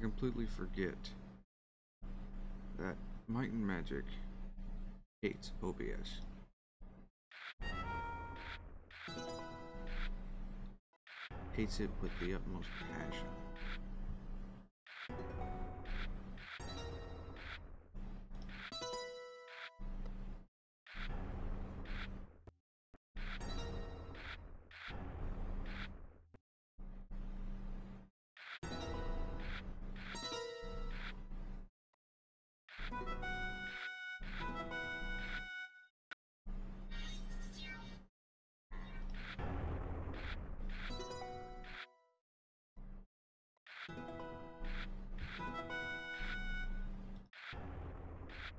completely forget that Might and Magic hates OBS. Hates it with the utmost passion.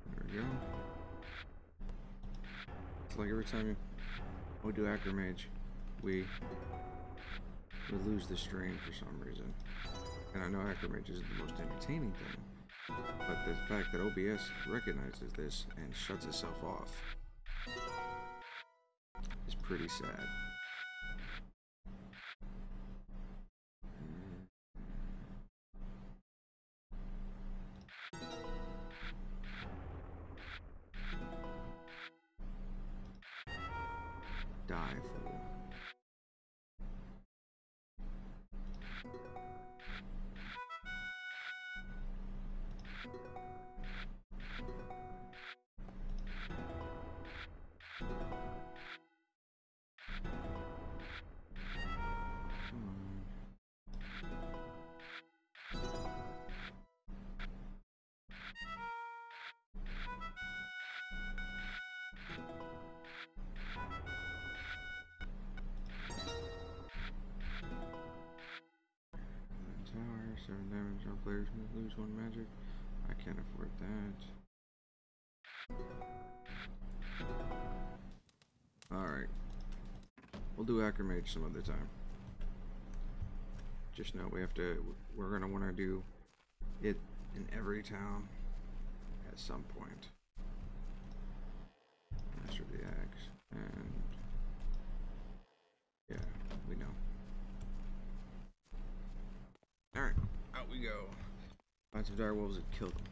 There we go. It's like every time we do Acromage, we lose the strain for some reason. And I know Acromage isn't the most entertaining thing, but the fact that OBS recognizes this and shuts itself off is pretty sad. Die, fool. Tower, 7 damage, our players lose 1 magic. I can't afford that. Alright. We'll do Acromage some other time. Just know we're gonna want to do it in every town at some point. Master the Axe, and yeah, we know. Alright, out we go. Find some dire wolves and kill them.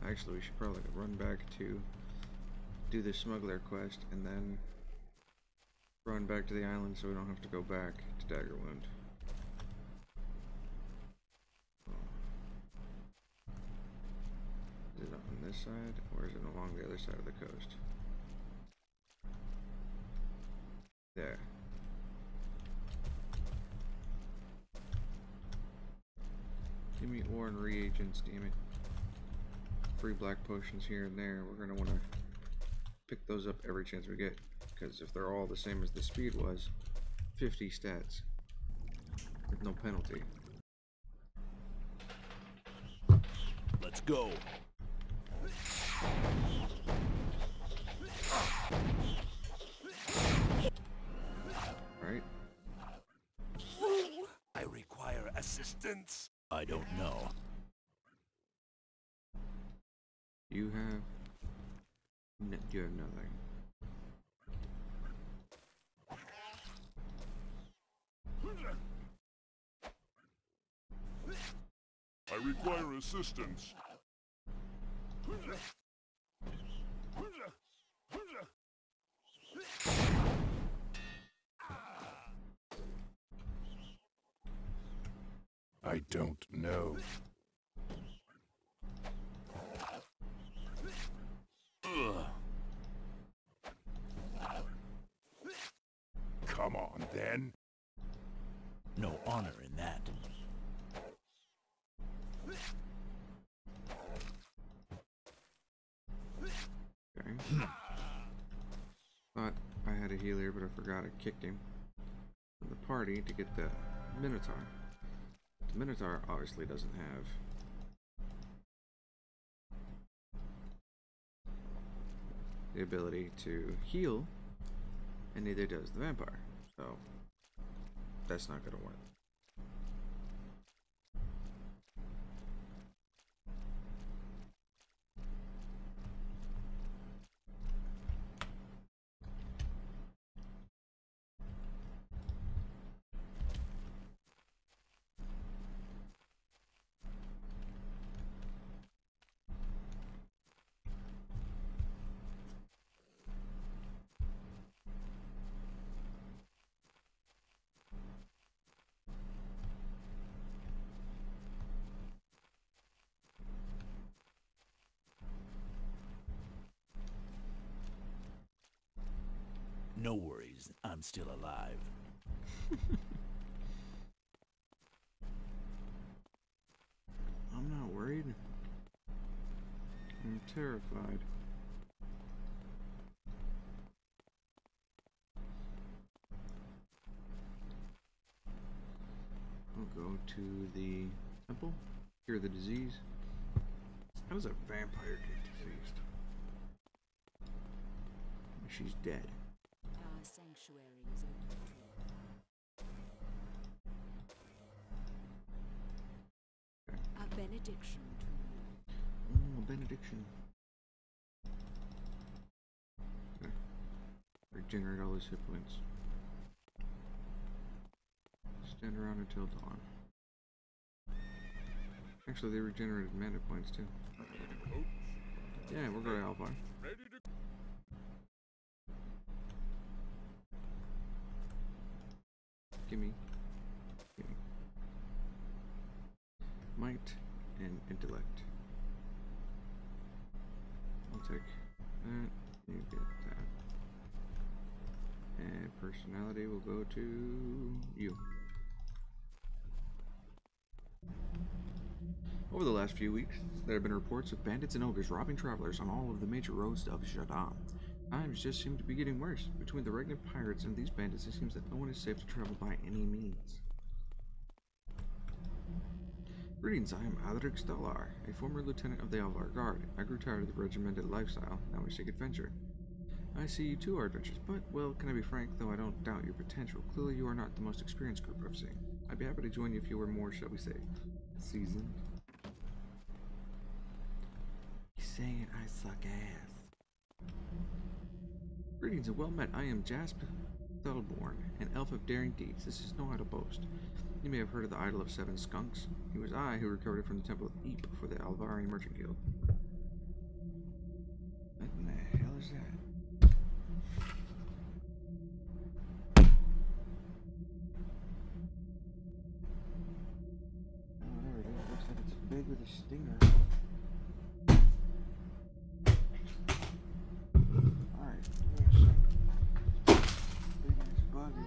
Actually, we should probably run back to do the smuggler quest and then run back to the island so we don't have to go back to Daggerwound. Is it on this side, or is it along the other side of the coast? There. Give me ore and reagents, damn it. Free black potions here and there. We're gonna want to pick those up every chance we get, because if they're all the same as the speed was, 50 stats with no penalty. Let's go. Right? I require assistance. I don't know. You have nothing. I require assistance. I don't know. Come on, then. No honor in that. Okay. Thought I had a healer, but I forgot I kicked him from the party to get the Minotaur. The Minotaur obviously doesn't have the ability to heal, and neither does the vampire, so that's not gonna work. No worries, I'm still alive. I'm not worried. I'm terrified. I'll go to the temple, cure the disease. How does a vampire get diseased? She's dead. Our sanctuary is open to you. A benediction to you. Oh, a benediction. Okay. Regenerate all his hit points. Stand around until dawn. Actually, they regenerated mana points too. Yeah, we'll go to Alvar. Gimme. Gimme. Might and intellect. I'll take that. You get that. And personality will go to you. Over the last few weeks, there have been reports of bandits and ogres robbing travelers on all of the major roads of Jadam. Times just seem to be getting worse. Between the regnant pirates and these bandits, it seems that no one is safe to travel by any means. Greetings, I am Alaric Stalar, a former lieutenant of the Alvar Guard. I grew tired of the regimented lifestyle, now I seek adventure. I see you too are adventurous, but, well, can I be frank, though I don't doubt your potential. Clearly you are not the most experienced group I've seen. I'd be happy to join you if you were more, shall we say, seasoned. He's saying I suck ass. Greetings and well met. I am Jasp Thelborn, an elf of daring deeds. This is no idle boast. You may have heard of the Idol of Seven Skunks. It was I who recovered it from the Temple of Eep for the Alvari Merchant Guild. What in the hell is that? Oh, there it is. Looks like it's big with a stinger. Alright, give me a sec. Big ass bug is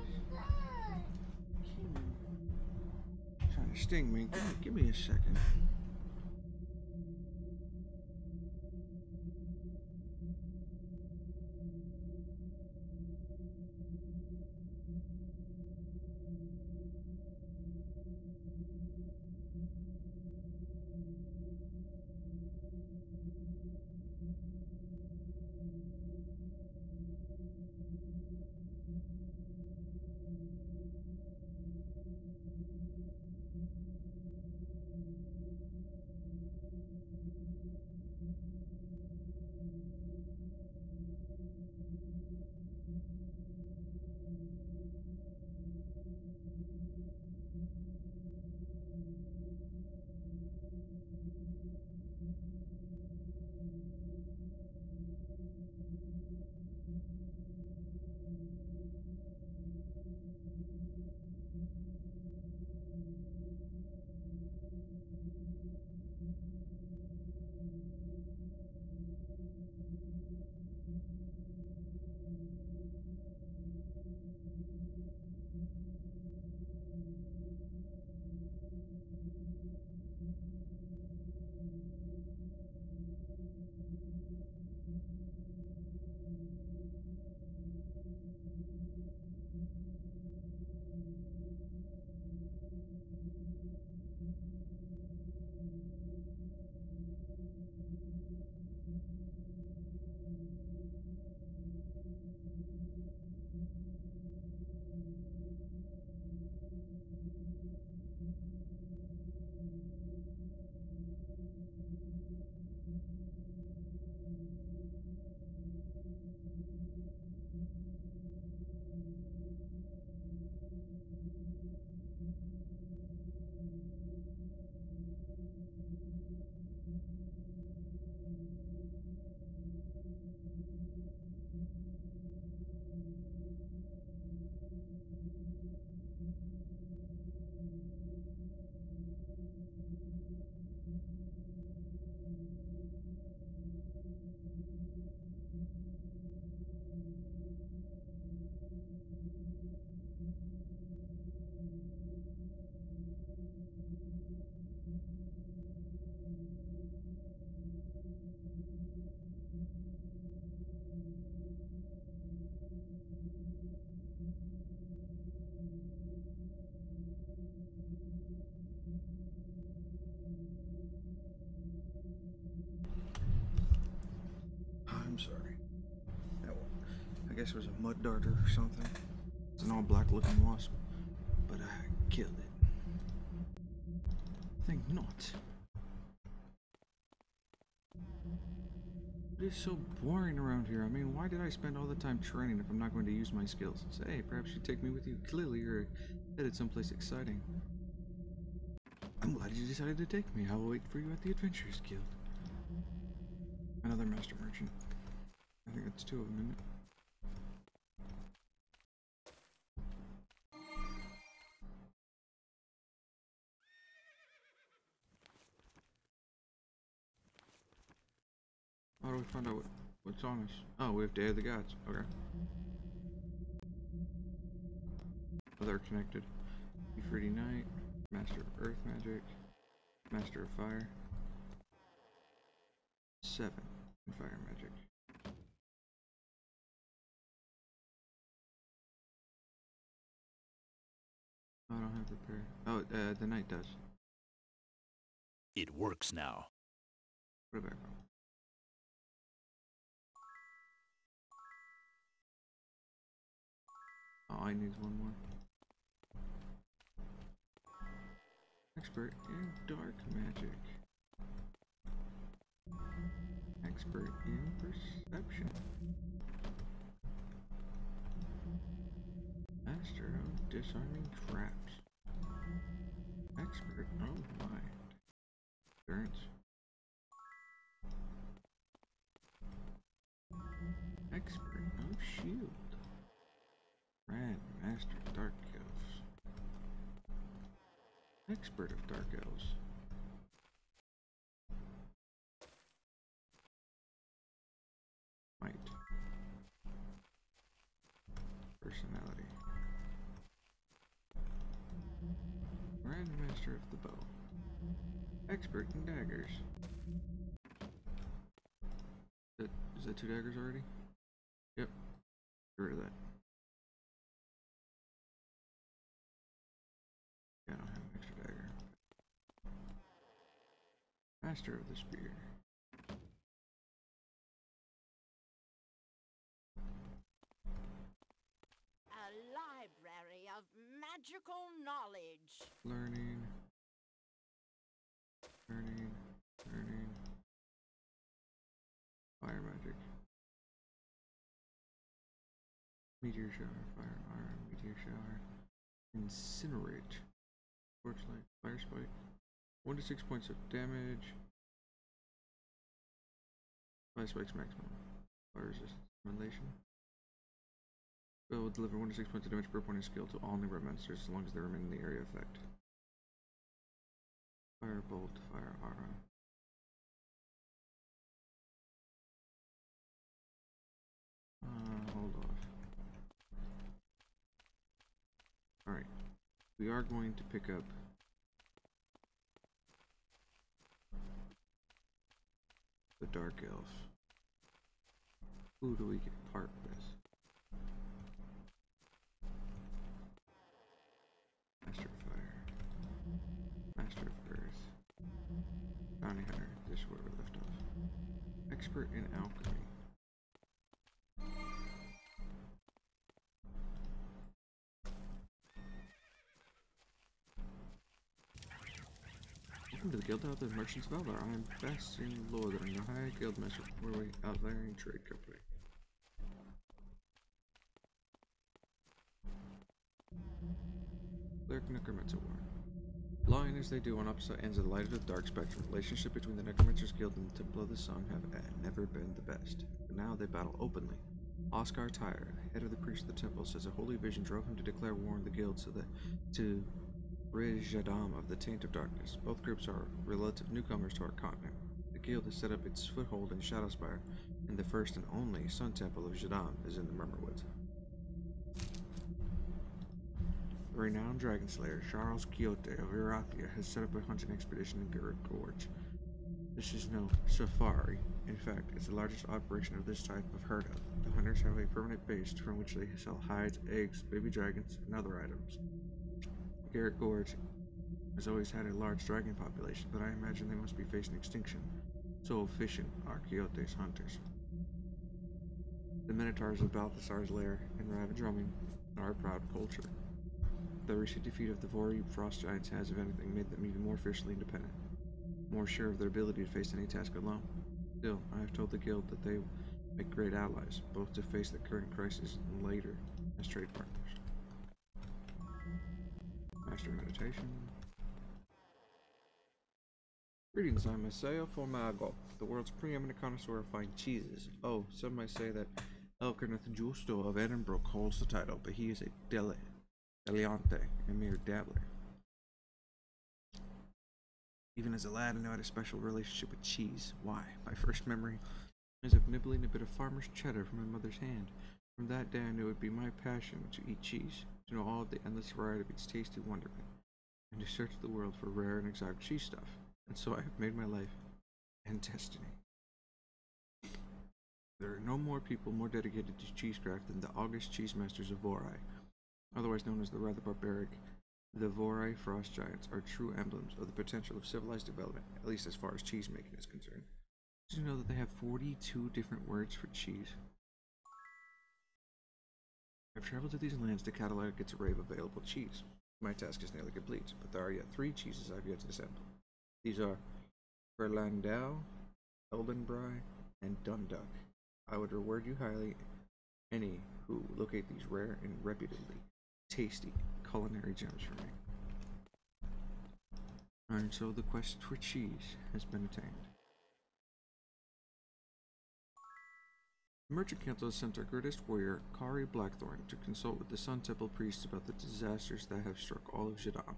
trying to sting me. Give me a second. guess it was a mud darter or something. It's an all black looking wasp, but I killed it. Think not. It is so boring around here. I mean, why did I spend all the time training if I'm not going to use my skills? Say, hey, perhaps you take me with you. Clearly, you're headed someplace exciting. I'm glad you decided to take me. I will wait for you at the Adventurers Guild. Another master merchant. I think that's 2 of them, isn't it? How do we find out what's on us? Oh, we have Day of the Gods. Okay. Oh, they're connected. Efreeti Knight, Master of Earth Magic, Master of Fire. 7 in Fire Magic. Oh, I don't have repair. Oh, the Knight does. It works now. Put it back on. Oh, I need one more. Expert in Dark Magic. Expert in Perception. Master of Disarming Traps. Expert of Mind. Endurance. Expert of Shield. Grand Master of Dark Elves. Expert of Dark Elves. Might. Personality. Grand Master of the Bow. Expert in Daggers. Is that 2 daggers already? Yep. Get rid of that. Yeah, I don't have an extra dagger. Master of the Spear. A library of magical knowledge. Learning. Learning. Learning. Fire magic. Meteor shower. Fire arm. Meteor shower. Incinerate. Torchlight. Fire spike. 1 to 6 points of damage. Fire spikes maximum. Fire resistance. Relation. Will deliver 1 to 6 points of damage per point of skill to all nearby monsters as long as they remain in the area effect. Fire bolt. Fire aura. Hold off. Alright. We are going to pick up the Dark Elf. Who do we get part with? Master of Fire. Master of Earth. Bounty Hunter. This is where we left off. Expert in Alchemy. Welcome to the Guild of the Merchants of Eldar. I am Bastion Lord and the High Guildmaster for the Outlying Trade Company. Cleric Necromancer War. Lying as they do on opposite ends of the light of the dark spectrum, the relationship between the Necromancers Guild and the Temple of the Sun have never been the best. But now they battle openly. Oscar Tyre, head of the priest of the temple, says a holy vision drove him to declare war on the guild so that to rid Jadam of the taint of darkness. Both groups are relative newcomers to our continent. The guild has set up its foothold in Shadowspire, and the first and only Sun Temple of Jadam is in the Murmurwoods. The renowned dragon slayer Charles Quixote of Irathia has set up a hunting expedition in Garrett Gorge. This is no safari. In fact, it's the largest operation of this type I've heard of. The hunters have a permanent base from which they sell hides, eggs, baby dragons, and other items. Garrett Gorge has always had a large dragon population, but I imagine they must be facing extinction. So efficient are Quixote's hunters. The Minotaurs of Balthasar's lair and ravage roaming are a proud culture. The recent defeat of the Vori frost giants has, if anything, made them even more fiercely independent, more sure of their ability to face any task alone. Still, I have told the guild that they make great allies, both to face the current crisis and later as trade partners. Master meditation. Greetings, I'm Maseo Formago, the world's preeminent connoisseur of fine cheeses. Oh, some might say that El Kenneth Justo of Edinburgh holds the title, but he is a dilettante, a mere dabbler. Even as a lad, I had a special relationship with cheese. Why? My first memory is of nibbling a bit of farmer's cheddar from my mother's hand. From that day, I knew it would be my passion to eat cheese, to know all of the endless variety of its tasty wonderment, and to search the world for rare and exotic cheese stuff. And so I have made my life and destiny. There are no more people more dedicated to cheesecraft than the august cheese masters of Vorai, otherwise known as the rather barbaric. The Vorai frost giants are true emblems of the potential of civilized development, at least as far as cheese making is concerned. Did you know that they have 42 different words for cheese? I've traveled to these lands to catalog its array of available cheese. My task is nearly complete, but there are yet 3 cheeses I've yet to assemble. These are Berlandau, Elbenbrai, and Dundalk. I would reward you highly, any who locate these rare and reputably tasty culinary gems for me. And so the quest for cheese has been attained. The Merchant Council has sent our greatest warrior, Kari Blackthorn, to consult with the Sun Temple priests about the disasters that have struck all of Zidane.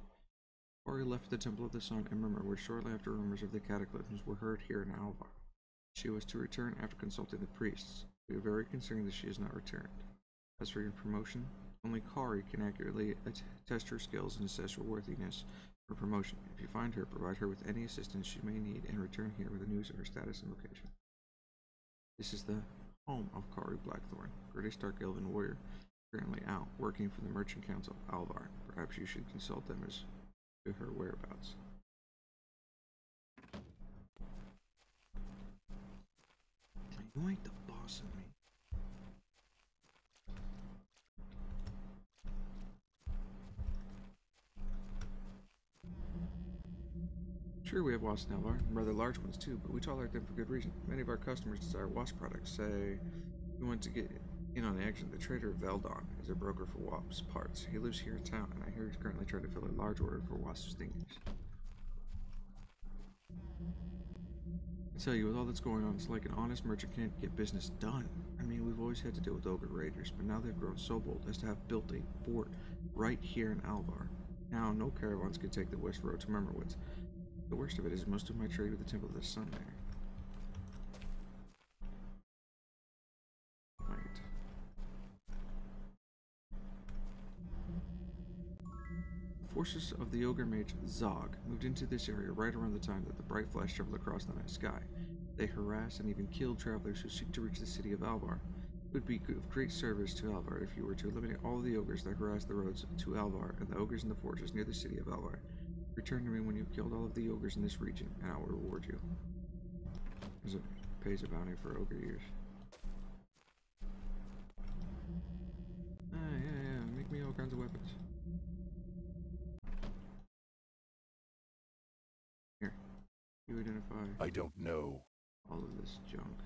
Kari left the Temple of the Sun in Murmur shortly after rumors of the cataclysms were heard here in Alvar. She was to return after consulting the priests. We are very concerned that she has not returned. As for your promotion, only Kari can accurately test her skills and assess your worthiness for promotion. If you find her, provide her with any assistance she may need and return here with the news of her status and location. This is the home of Kari Blackthorn, greatest dark elven warrior, currently out working for the Merchant Council of Alvar. Perhaps you should consult them as to her whereabouts. You ain't the boss of me. Sure, we have wasps in Alvar, and rather large ones too, but we tolerate them for good reason. Many of our customers desire wasp products. Say, we want to get in on the action. The trader Veldon is a broker for wasp parts. He lives here in town, and I hear he's currently trying to fill a large order for wasp stingers. I tell you, with all that's going on, it's like an honest merchant can't get business done. I mean, we've always had to deal with ogre raiders, but now they've grown so bold as to have built a fort right here in Alvar. Now, no caravans can take the west road to Murmurwoods. The worst of it is most of my trade with the Temple of the Sun there. Right. The forces of the ogre mage Zog moved into this area right around the time that the bright flash traveled across the night sky. They harass and even kill travelers who seek to reach the city of Alvar. It would be of great service to Alvar if you were to eliminate all of the ogres that harass the roads to Alvar and the ogres in the fortress near the city of Alvar. Return to me when you've killed all of the ogres in this region, and I will reward you. As it pays a bounty for ogre years. Yeah, make me all kinds of weapons. Here, you identify. I don't know. All of this junk.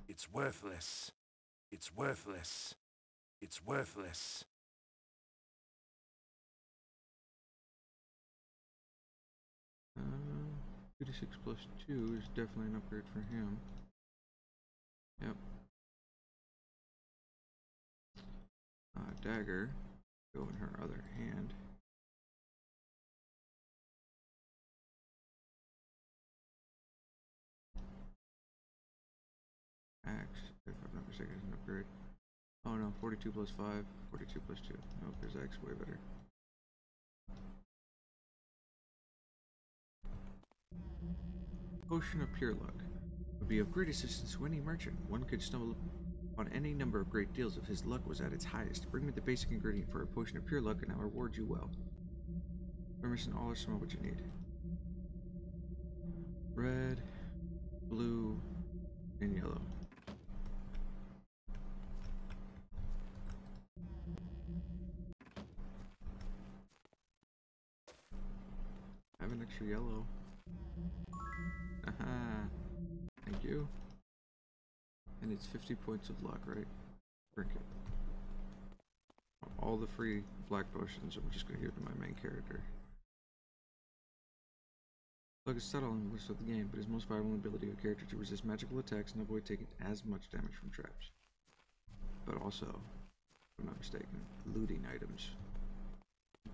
It's worthless. It's worthless. It's worthless. 56 plus 2 is definitely an upgrade for him. Yep. Dagger. Go in her other hand. Axe, if I'm not mistaken, is an upgrade. Oh no, 42 plus 5, 42 plus 2. Nope, there's Axe way better. Potion of Pure Luck would be of great assistance to any merchant. One could stumble on any number of great deals if his luck was at its highest. Bring me the basic ingredient for a potion of pure luck and I'll reward you well. We're missing all or some of what you need. Red, blue, and yellow. I have an extra yellow. Aha! Thank you. And it's 50 points of luck, right? Drink it. All the free black potions, I'm just gonna give to my main character. Luck is subtle and works with the game, but his most viable ability of a character to resist magical attacks and avoid taking as much damage from traps. But also, if I'm not mistaken, looting items,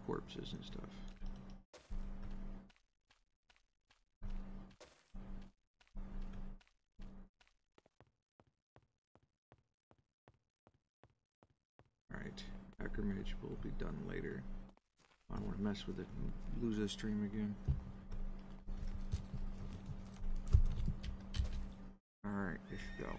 corpses and stuff. Alright, Acromage will be done later. I don't want to mess with it and lose this stream again. Alright, here should go.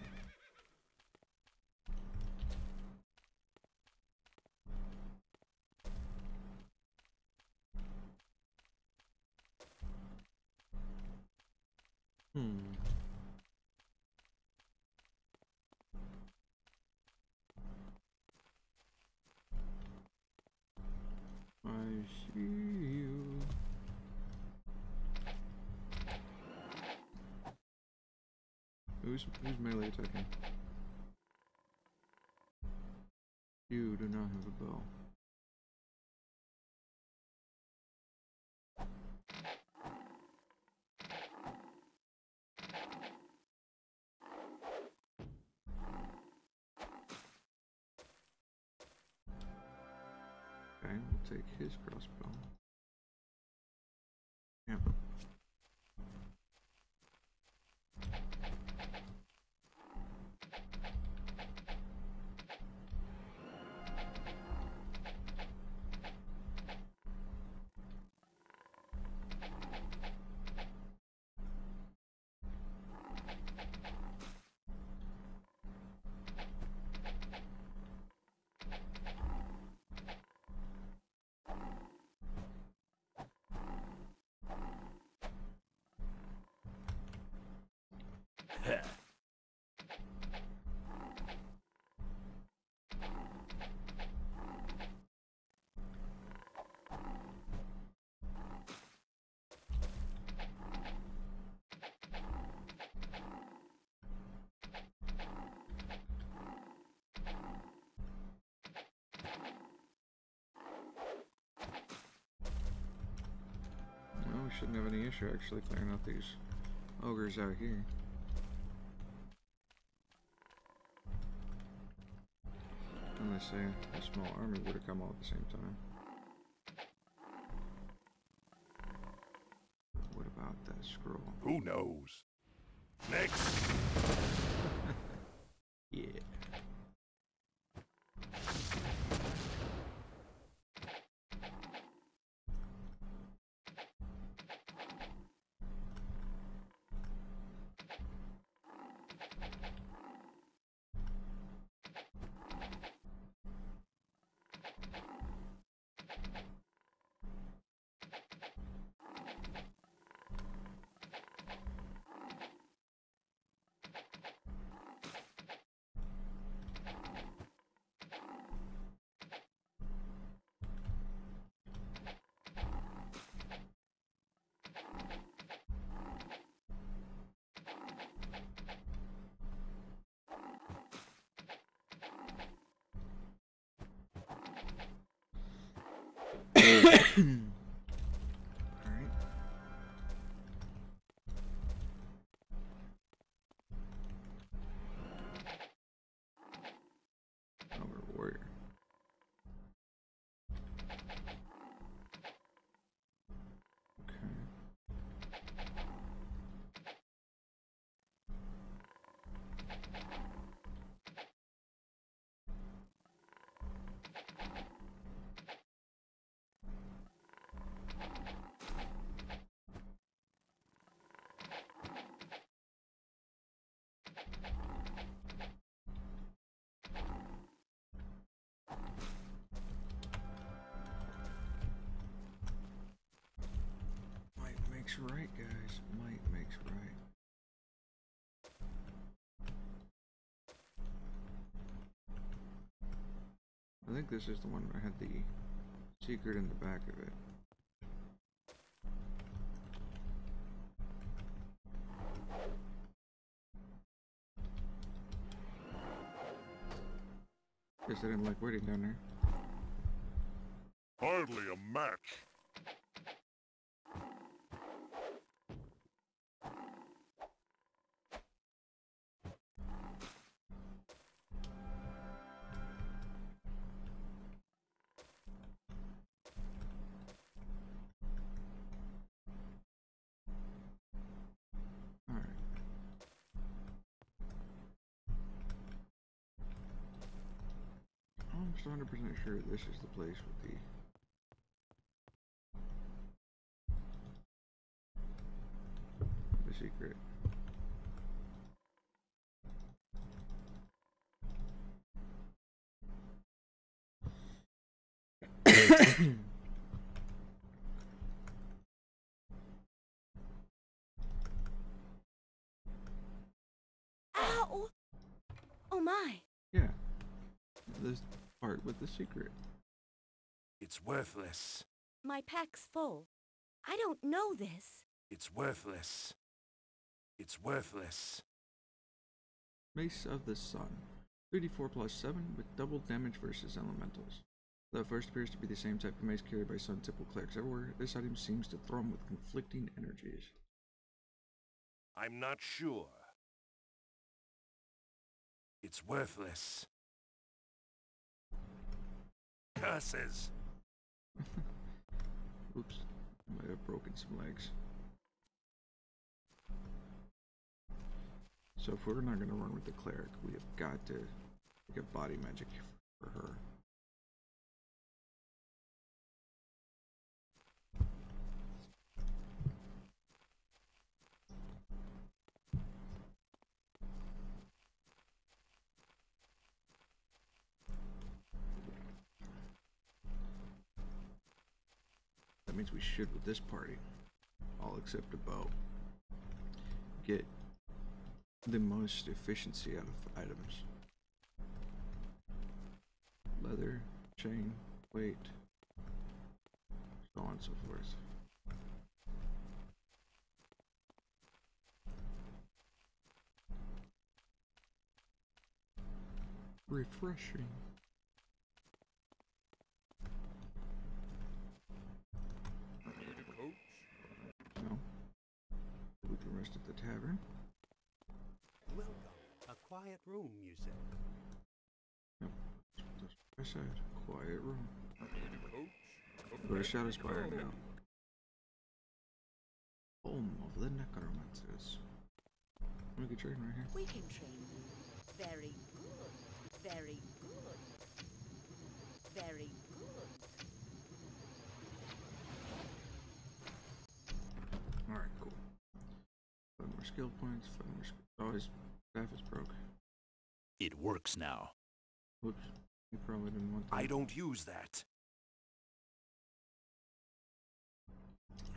I see you. Who's melee attacking? You do not have a bow. Okay, we'll take his crossbow. Yeah. Well, we shouldn't have any issue actually clearing out these ogres out here. Unless a small army would have come all at the same time. But what about that scroll? Who knows? Next. Yeah. Alright. Oh, we're a warrior. Okay. Might makes right, guys. Might makes right. think this is the one where I had the secret in the back of it. Guess I didn't like waiting down there. Hardly a match. Alright. I'm just 100% sure this is the place with the secret. Ow! Oh my! Yeah. This part with the secret. It's worthless. My pack's full. I don't know this. It's worthless. It's worthless. Mace of the Sun. 34 plus 7 with double damage versus elementals. Though first appears to be the same type of mace carried by Sun typical clerics everywhere, this item seems to thrum with conflicting energies. I'm not sure. It's worthless. Curses. Oops. Might have broken some legs. So if we're not going to run with the cleric, we have got to get body magic for her. That means we should, with this party, all except a bow, get the most efficiency out of items. Leather, chain, weight, so on and so forth. Refreshing. No. We can rest at the tavern. Welcome. A quiet room, you say? Yep. That's what I said. Quiet room. We're a Shadow Spire now. Home of the Necromancers. We can train right here. We can train you. Very good. Very good. Very good. Alright, cool. 5 more skill points, 5 more skill. Oh, his staff is broke. It works now. Whoops. You probably didn't want that. I don't use that.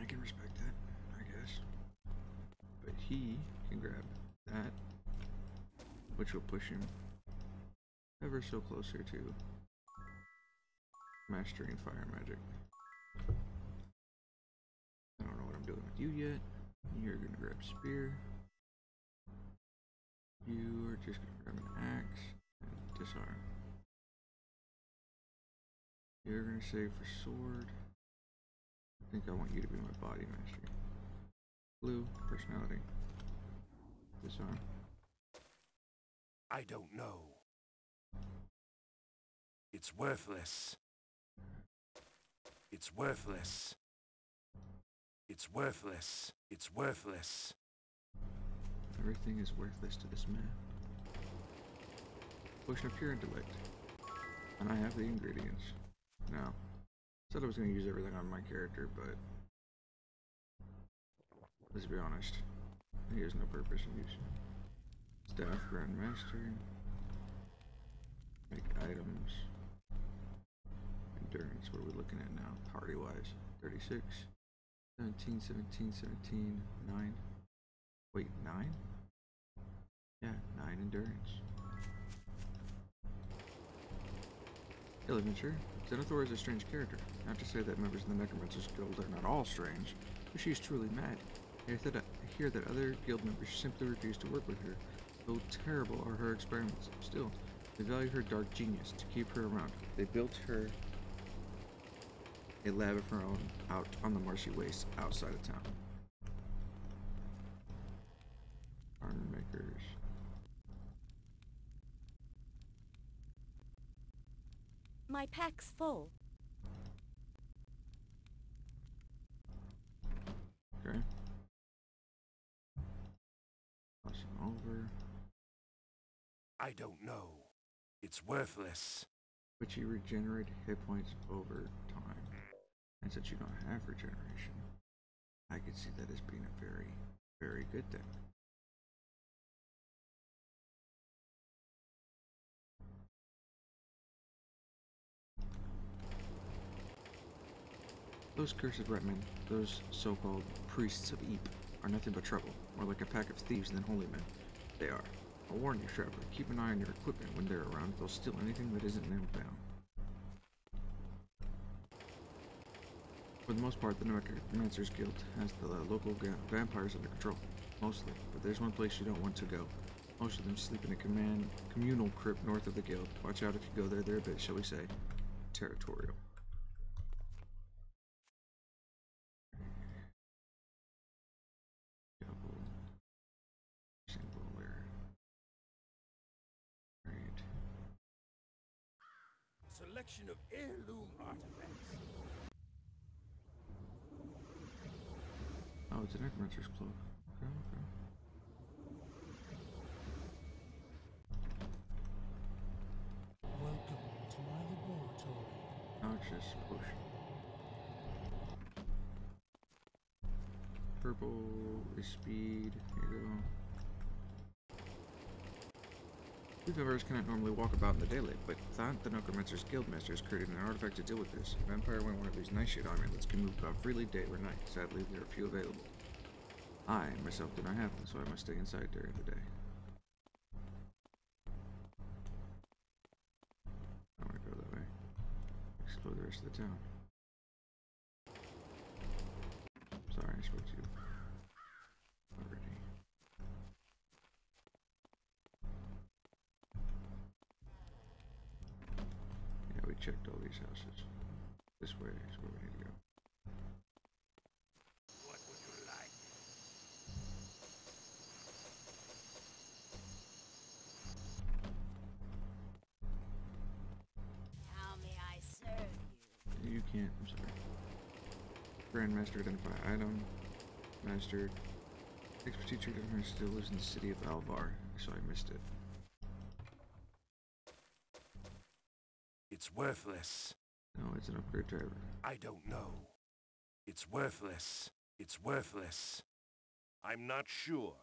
I can respect that, I guess. But he can grab that, which will push him ever so closer to mastering fire magic. I don't know what I'm doing with you yet. You're gonna grab spear. You are just gonna grab an axe and disarm. You're gonna save for sword. I think I want you to be my body master. Blue, personality. Disarm. I don't know. It's worthless. It's worthless. It's worthless. It's worthless. Everything is worthless to this man. Potion of pure intellect. And I have the ingredients. Now, said I was going to use everything on my character, but let's be honest. He has no purpose in use. Staff Grandmaster. Make items. Endurance, what are we looking at now? Party wise. 36. 17, 17, 17, 9. Wait, 9? Yeah, 9 endurance. Hail adventure. Zenithor is a strange character. Not to say that members of the Necromancer's Guild are not all strange, but she is truly mad. I hear that other guild members simply refuse to work with her, though terrible are her experiments. Still, they value her dark genius to keep her around. They built her a lab of her own out on the marshy waste outside of town. Armor makers. My pack's full. Okay. Toss them over. I don't know. It's worthless. But you regenerate hit points over time. And since you don't have regeneration, I could see that as being a very, very good thing. Those cursed Retmen, those so-called priests of Eep, are nothing but trouble, more like a pack of thieves than holy men. They are. I'll warn you, traveler, keep an eye on your equipment when they're around. They'll steal anything that isn't nailed down. For the most part, the Necromancer's Guild has the local vampires under control, mostly, but there's one place you don't want to go. Most of them sleep in a communal crypt north of the guild. Watch out if you go there, they're a bit, shall we say, territorial. Double single layer. Right. Selection of heirloom artifacts. Oh, it's a Necromancer's cloak. Okay, okay. Welcome to my laboratory. Noxious potion. Purple is speed. Here you go. We vampires cannot normally walk about in the daylight, but thought the Necromancer's Guildmaster has created an artifact to deal with this. A vampire wearing one of these nightshade amulets can move about freely day or night. Sadly, there are few available. I, myself, do not have one, so I must stay inside during the day. I want to go that way. Explore the rest of the town. Sorry, I spoke to you already. Yeah, we checked all these houses. This way is where we need to go. What would you like? How may I serve you? You can't, I'm sorry. Grandmaster identify item. Mastered. Expertise teacher still lives in the city of Alvar, so I missed it. It's worthless. No, it's an upgrade driver. I don't know. It's worthless. It's worthless. I'm not sure.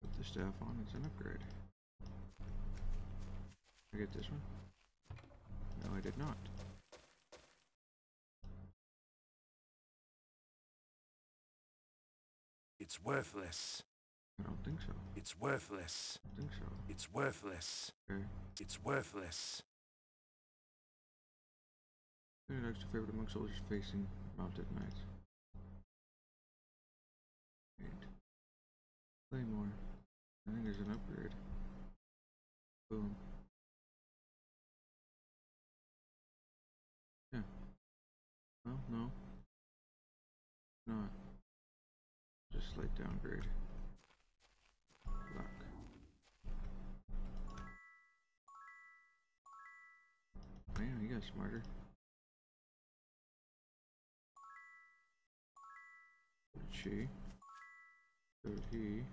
Put the staff on, it's an upgrade. I get this one? No, I did not. It's worthless. I don't think so. It's worthless. I don't think so. It's worthless. Okay. It's worthless. An extra favorite among soldiers facing mounted knights. And Claymore. I think there's an upgrade. Boom. Yeah. Well, no. Not. Just slight downgrade. Luck. Man, you got smarter. She. So did he.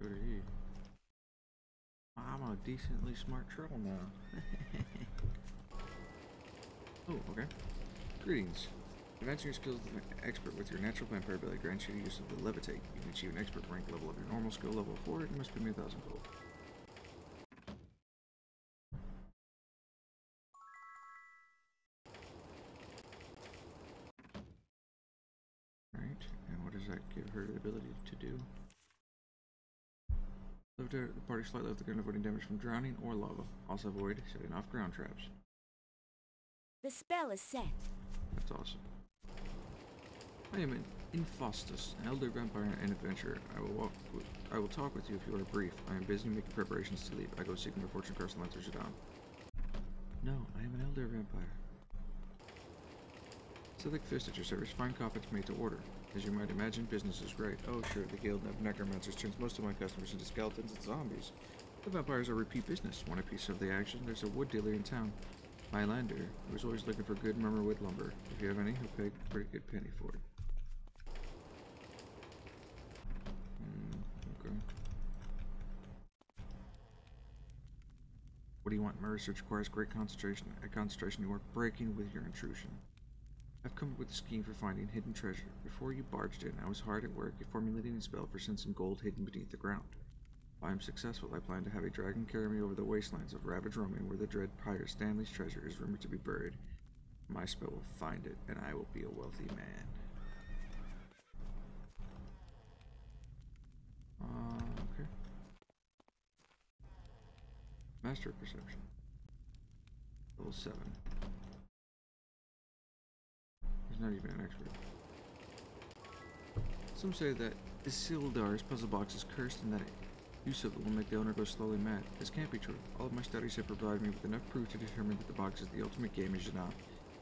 So did he. I'm a decently smart turtle now. Oh, okay. Greetings. Advancing your skills as an expert with your natural vampire ability grants you the use of the levitate. You can achieve an expert rank level of your normal skill level 4. You must pay me 1,000 gold. Right, and what does that give her the ability to do? Live to the party slightly off the ground, avoiding damage from drowning or lava. Also avoid setting off ground traps. The spell is set. That's awesome. I am an Infostus, an elder vampire and adventurer. I will talk with you if you are brief. I am busy making preparations to leave. I go seeking my fortune across the lands of Jadam. No, I am an elder vampire. Silic Fist at your service. Fine coffins made to order. As you might imagine, business is great. Oh sure, the Guild of Necromancers turns most of my customers into skeletons and zombies. The vampires are repeat business. Want a piece of the action? There's a wood dealer in town. Highlander, who is always looking for good murmurwood lumber. If you have any, he'll pay a pretty good penny for it. Okay. What do you want? Murder search requires great concentration. At concentration, you are breaking with your intrusion. I've come up with a scheme for finding hidden treasure. Before you barged in, I was hard at work formulating a spell for sensing gold hidden beneath the ground. If I am successful, I plan to have a dragon carry me over the wastelands of ravaged roaming where the dread pirate Stanley's treasure is rumored to be buried. My spell will find it, and I will be a wealthy man. Okay. Master of Perception. Level 7. He's not even an expert. Some say that Isildur's puzzle box is cursed and that use of it will make the owner go slowly mad. This can't be true. All of my studies have provided me with enough proof to determine that the box is the ultimate game in Jadam,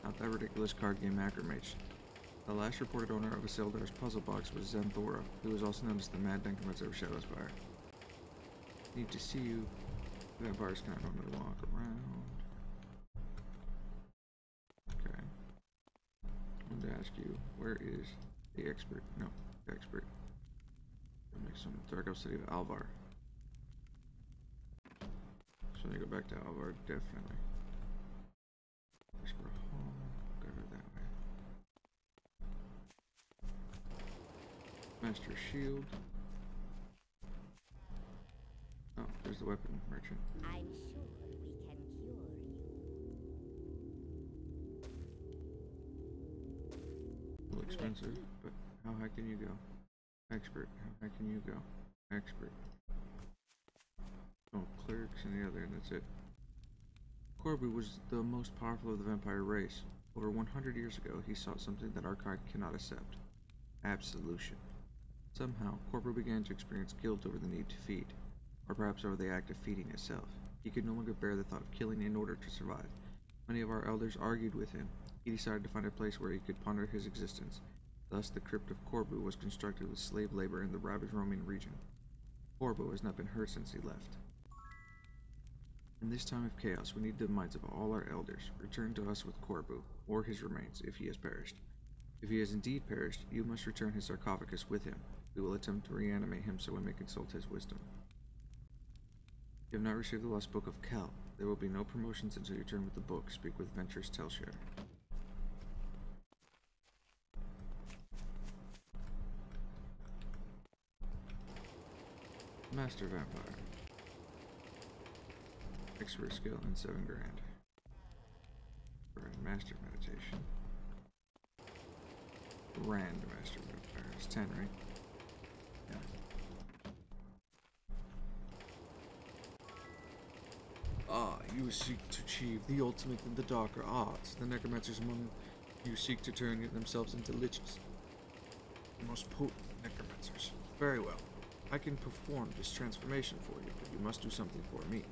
not that ridiculous card game MM8. The last reported owner of Isildur's puzzle box was Xanthora, who was also known as the Mad Necromancer of Shadowspire. Need to see you. Vampires can't normally walk around. Okay. I wanted to ask you, where is the expert? No, the expert. That makes some dark up city of Alvar. So I go back to Alvar, definitely. Whisper Hall, go that way. Master Shield. Oh, there's the weapon merchant. I'm sure we can cure you. A little expensive, but how high can you go? Expert, how high can you go? Expert. Oh, clerics and the other, that's it. Corbu was the most powerful of the vampire race. Over 100 years ago, he sought something that our kind cannot accept. Absolution. Somehow, Corbu began to experience guilt over the need to feed, or perhaps over the act of feeding itself. He could no longer bear the thought of killing in order to survive. Many of our elders argued with him. He decided to find a place where he could ponder his existence. Thus, the crypt of Corbu was constructed with slave labor in the ravaged roaming region. Corbu has not been heard since he left. In this time of chaos, we need the minds of all our elders. Return to us with Corbu, or his remains, if he has perished. If he has indeed perished, you must return his sarcophagus with him. We will attempt to reanimate him so we may consult his wisdom. You have not received the lost book of Kel. There will be no promotions until you return with the book. Speak with Ventress Telshare. Master Vampire. Expert skill and 7 grand. Master Meditation. Grand Master Vampire. It's 10, right? Yeah. Ah, you seek to achieve the ultimate in the darker arts. The necromancers among you seek to turn themselves into liches. The most potent necromancers. Very well. I can perform this transformation for you, but you must do something for me.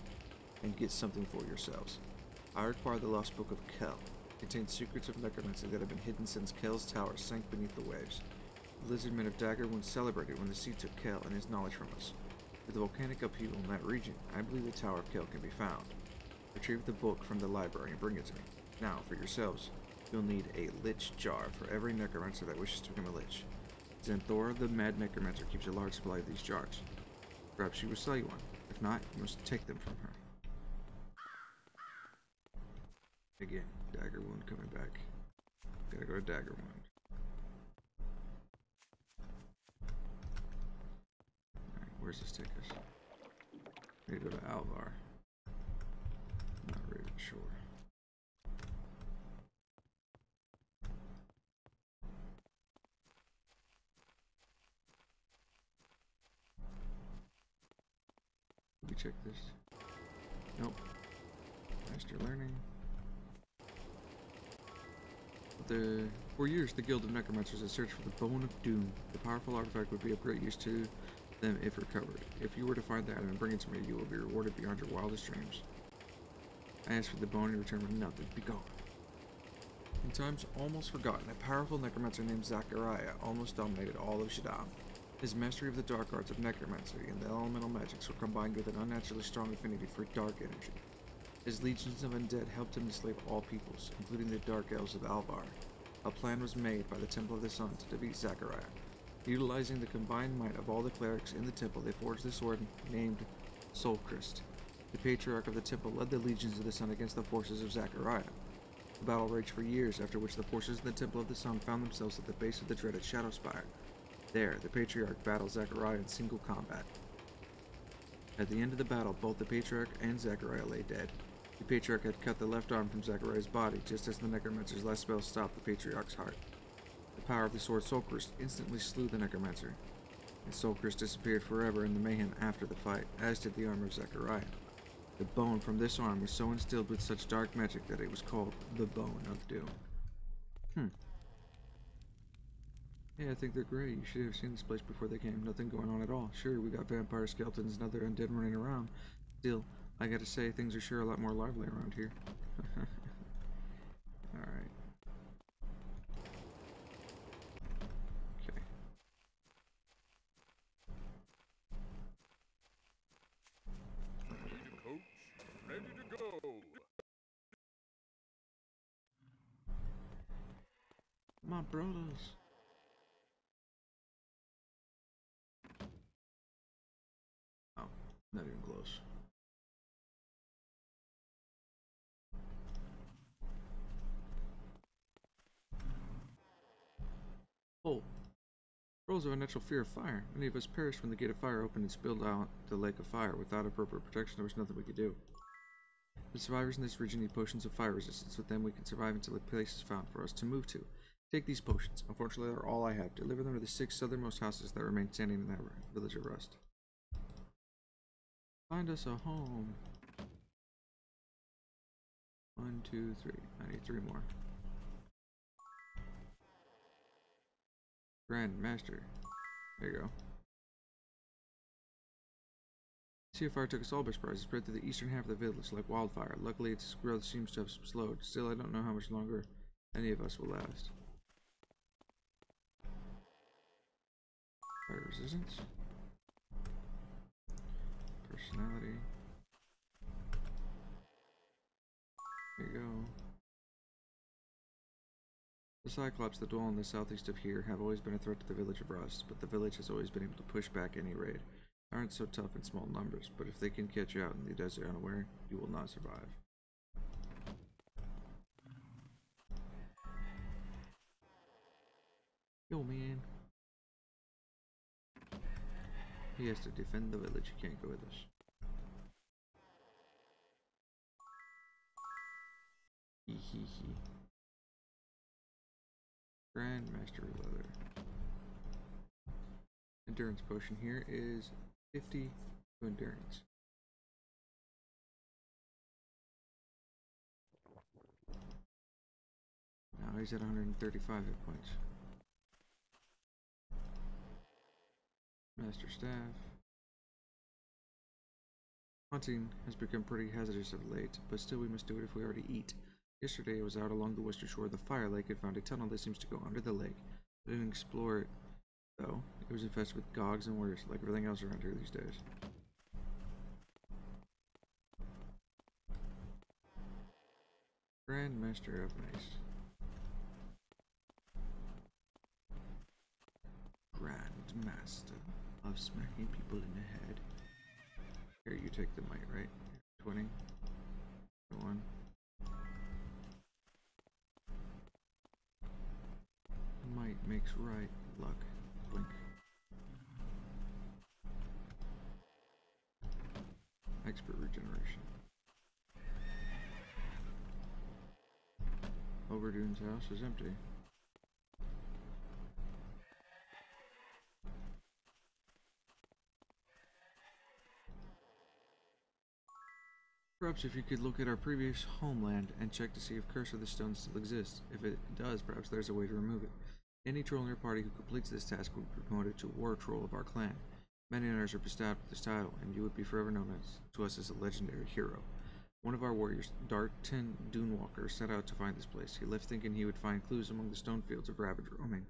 And get something for yourselves. I require the lost book of Kel. It contains secrets of necromancy that have been hidden since Kel's tower sank beneath the waves. The lizardmen of Daggerwood celebrated when the sea took Kel and his knowledge from us. With the volcanic upheaval in that region, I believe the Tower of Kel can be found. Retrieve the book from the library and bring it to me. Now, for yourselves, you'll need a lich jar for every necromancer that wishes to become a lich. Xanthora, the mad necromancer, keeps a large supply of these jars. Perhaps she will sell you one. If not, you must take them from her. Again, Daggerwound coming back. Gotta go to Daggerwound. Alright, where's this take us? We need to go to Alvar. Not really sure. check this. Nope. Master learning. For years, the Guild of Necromancers has searched for the Bone of Doom. The powerful artifact would be of great use to them if recovered. If you were to find the item and bring it to me, you will be rewarded beyond your wildest dreams. I asked for the bone in return with nothing. Be gone. In times almost forgotten, a powerful necromancer named Zachariah almost dominated all of Shaddam. His mastery of the dark arts of necromancy and the elemental magics were combined with an unnaturally strong affinity for dark energy. His legions of undead helped him enslave all peoples, including the dark elves of Alvar. A plan was made by the Temple of the Sun to defeat Zachariah. Utilizing the combined might of all the clerics in the temple, they forged the sword named Solchrist. The patriarch of the temple led the legions of the sun against the forces of Zachariah. The battle raged for years, after which the forces in the Temple of the Sun found themselves at the base of the dreaded Shadowspire. There, the patriarch battled Zachariah in single combat. At the end of the battle, both the patriarch and Zachariah lay dead. The patriarch had cut the left arm from Zachariah's body, just as the necromancer's last spell stopped the patriarch's heart. The power of the sword Solchrist instantly slew the necromancer, and Solchrist disappeared forever in the mayhem after the fight, as did the armor of Zachariah. The bone from this arm was so instilled with such dark magic that it was called the Bone of Doom. Yeah, I think they're great. You should have seen this place before they came. Nothing going on at all. Sure, we got vampire skeletons and other undead running around. Still, I gotta say, things are sure a lot more lively around here. Alright. Okay. Coach, ready to go. My brothers. Oh, not even close. Oh. Trolls have a natural fear of fire. Many of us perished when the gate of fire opened and spilled out the lake of fire. Without appropriate protection, there was nothing we could do. The survivors in this region need potions of fire resistance. With them, we can survive until a place is found for us to move to. Take these potions. Unfortunately, they're all I have. Deliver them to the 6 southernmost houses that remain standing in that village of Rust. Find us a home. 1, 2, 3. I need 3 more. Grand Master. There you go. Sea of Fire took us all by surprise. It spread through the eastern half of the village like wildfire. Luckily, its growth seems to have slowed. Still, I don't know how much longer any of us will last. Fire resistance. Personality. There you go. The Cyclops that dwell in the southeast of here have always been a threat to the village of Rust, but the village has always been able to push back any raid. They aren't so tough in small numbers, but if they can catch you out in the desert unaware, you will not survive. Yo, man. He has to defend the village. He can't go with us. Hee hee hee. Grand Master Leather. Endurance potion here is 50 to endurance. Now he's at 135 hit points. Master Staff. Hunting has become pretty hazardous of late, but still we must do it if we are to eat. Yesterday I was out along the western shore of the Fire Lake and found a tunnel that seems to go under the lake. I didn't explore it, though. It was infested with gogs and warriors, like everything else around here these days. Grand Master of Mace. Grand Master of smacking people in the head. Here, you take the might, right? 20. 21. Might makes right. Luck. Blink. Expert regeneration. Overdune's house is empty. Perhaps if you could look at our previous homeland and check to see if Curse of the Stone still exists. If it does, perhaps there's a way to remove it. Any troll in your party who completes this task will be promoted to War Troll of our clan. Many others are bestowed with this title, and you would be forever known to us as a legendary hero. One of our warriors, Darton Dunewalker, set out to find this place. He left thinking he would find clues among the stone fields of ravaged roaming.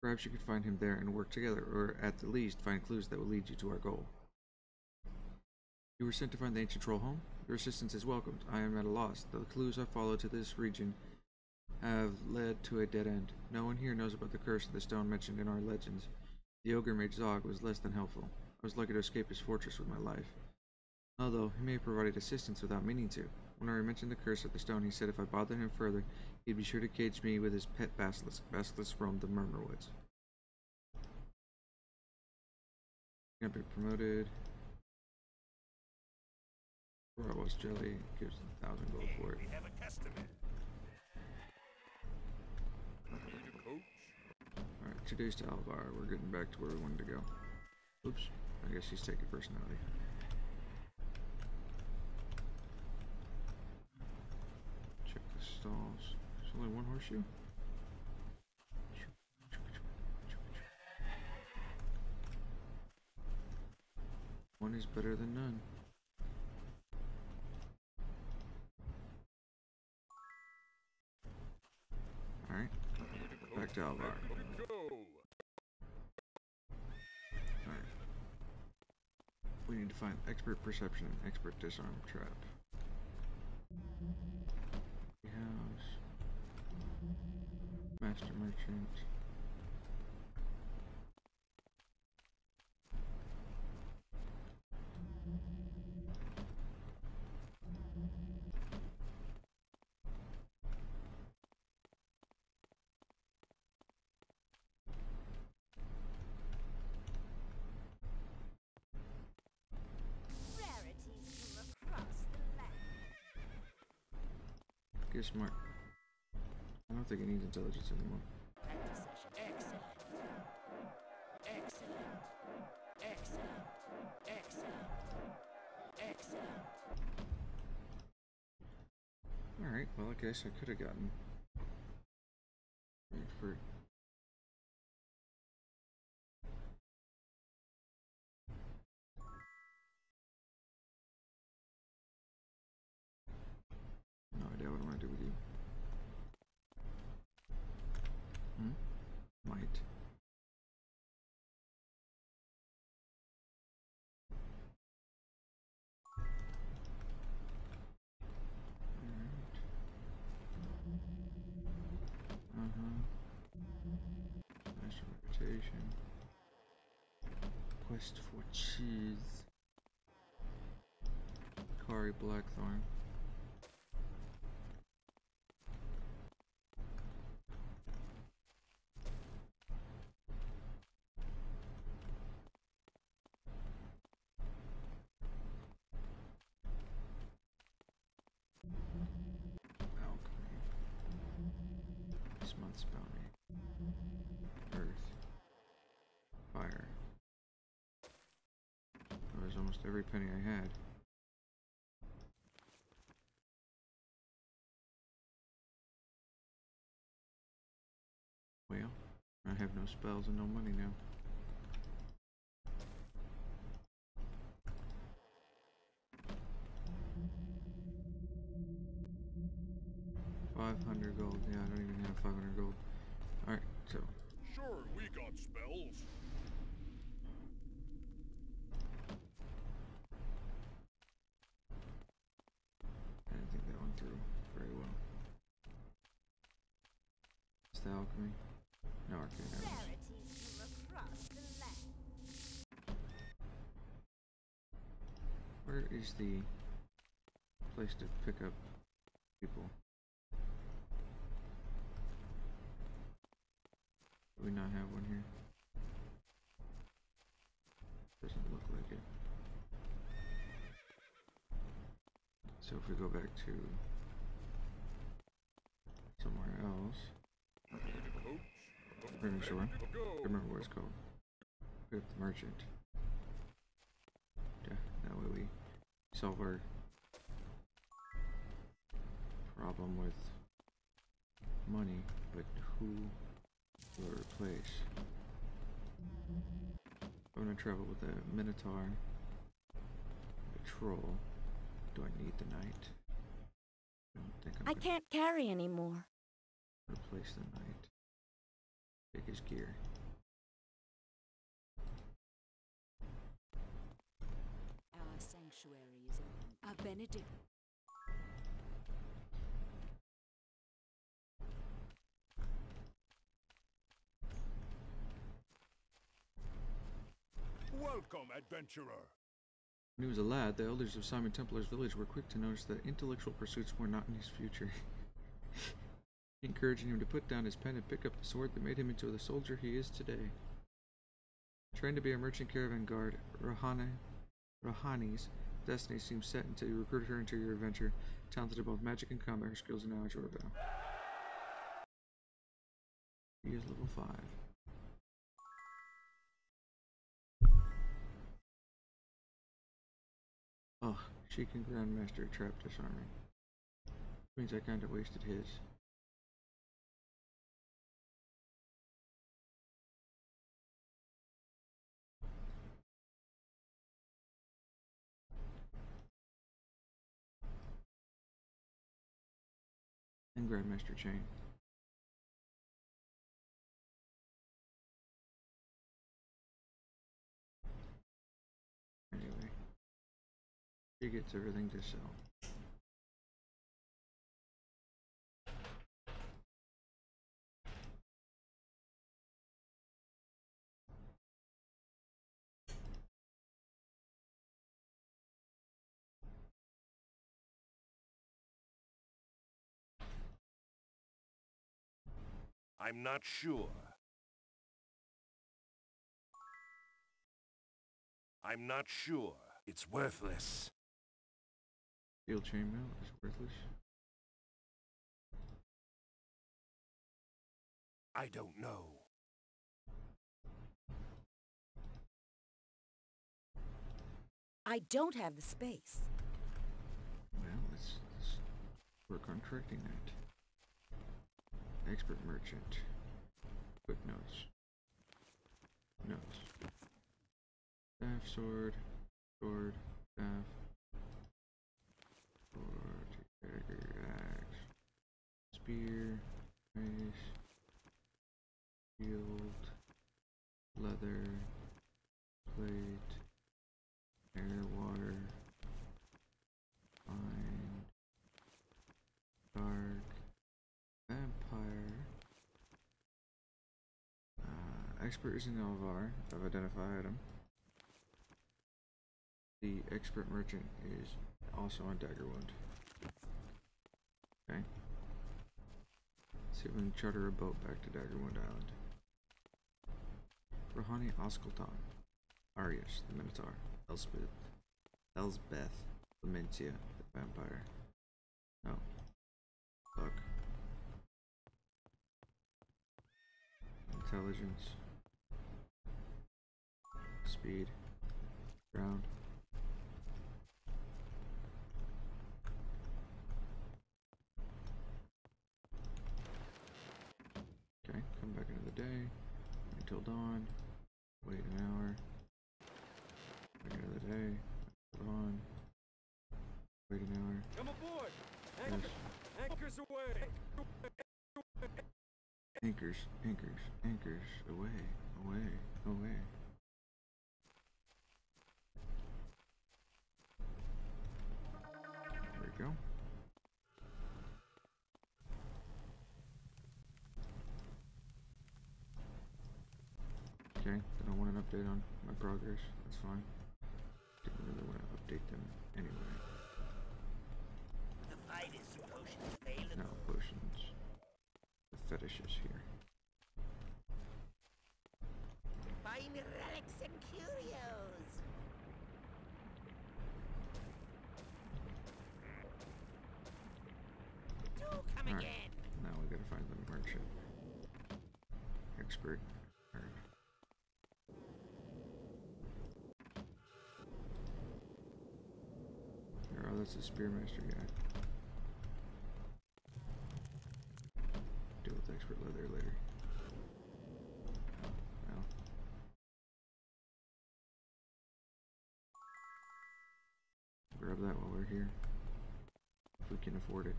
Perhaps you could find him there and work together, or at the least find clues that will lead you to our goal. You were sent to find the ancient troll home? Your assistance is welcomed. I am at a loss. The clues I followed to this region have led to a dead end. No one here knows about the curse of the stone mentioned in our legends. The ogre mage Zog was less than helpful. I was lucky to escape his fortress with my life. Although, he may have provided assistance without meaning to. When I mentioned the curse of the stone, he said if I bothered him further, he'd be sure to cage me with his pet basilisk. Basilisk roamed the Murmurwoods. Gonna be promoted. Bratwurst jelly gives 1,000 gold for it. We have a customer. Alright, 2 days to Alvar. We're getting back to where we wanted to go. Oops. I guess he's taking personality. Check the stalls. There's only one horseshoe? One is better than none. Alright. Back to Alvar. Alright. We need to find expert perception and expert disarm trap. House. Master merchant. Rarities from across the land. Get smart. I don't think it needs intelligence anymore. Practice session. Excellent. Excellent. Excellent. Excellent. Excellent. Alright, well I guess I could have gotten expert. No idea what I'm gonna do with you. Might. Master reputation. Quest for cheese. Kari Blackthorn. Alchemy. This month's bounty. Earth. Fire. That was almost every penny I had. Well, I have no spells and no money now. $500 gold. Yeah, I don't even have 500 gold. Alright, so Sure, we got spells. I didn't think that went through very well. Is the alchemy? No, arcane arrows. Rarities from across the land. Where is the place to pick up people? Do we not have one here? Doesn't look like it. So if we go back to somewhere else, River Shore. I remember what it's called. Pick up the merchant. Yeah, that way we solve our problem with money, but who will replace? I'm gonna travel with a Minotaur, a Troll. Do I need the Knight? I don't think I'm I gonna can't carry anymore. replace the Knight. Take his gear. Our sanctuary is open. A benedict. Welcome, adventurer. When he was a lad, the elders of Simon Templar's village were quick to notice that intellectual pursuits were not in his future, encouraging him to put down his pen and pick up the sword that made him into the soldier he is today. Trained to be a merchant caravan guard, Rahani's destiny seems set until you recruit her into your adventure, talented at both magic and combat, her skills and knowledge are about. He is level 5. Oh, Sheik and Grandmaster Trap Disarming. Means I kinda wasted his. And Grandmaster Chain. Anyway. She gets everything to sell. I'm not sure. I'm not sure. It's worthless. Steel chainmail is worthless. I don't know. I don't have the space. Well, let's work on correcting that. Expert merchant. Footnotes. Notes. Staff, sword, staff. Sword, dagger, axe. Spear, mace. Shield. Leather. Plate. Air, water. Fine. Dark. Vampire. Expert is an Elvar. I've identified him. The expert merchant is also on Daggerwood. Okay. See if we can charter a boat back to Daggerwood Island. Rahani Osculton. Arius, the Minotaur. Elsbeth, Lamentia, the vampire. Oh. Fuck. Intelligence. Speed. Ground. Okay, come back into the day. Until dawn. Wait an hour. Back into the day. Until dawn. Wait an hour. Come aboard! Yes. Anchors away! Anchors, anchors, anchors. Away, away, away. There we go. Okay, they don't want an update on my progress. That's fine. Didn't really want to update them anyway. The finest potions available. No potions. The fetishes here. Buy me relics and curios. Do come Alright, again. now we gotta find the merchant. Expert. Oh, that's the Spearmaster guy. that while we're here. If we can afford it.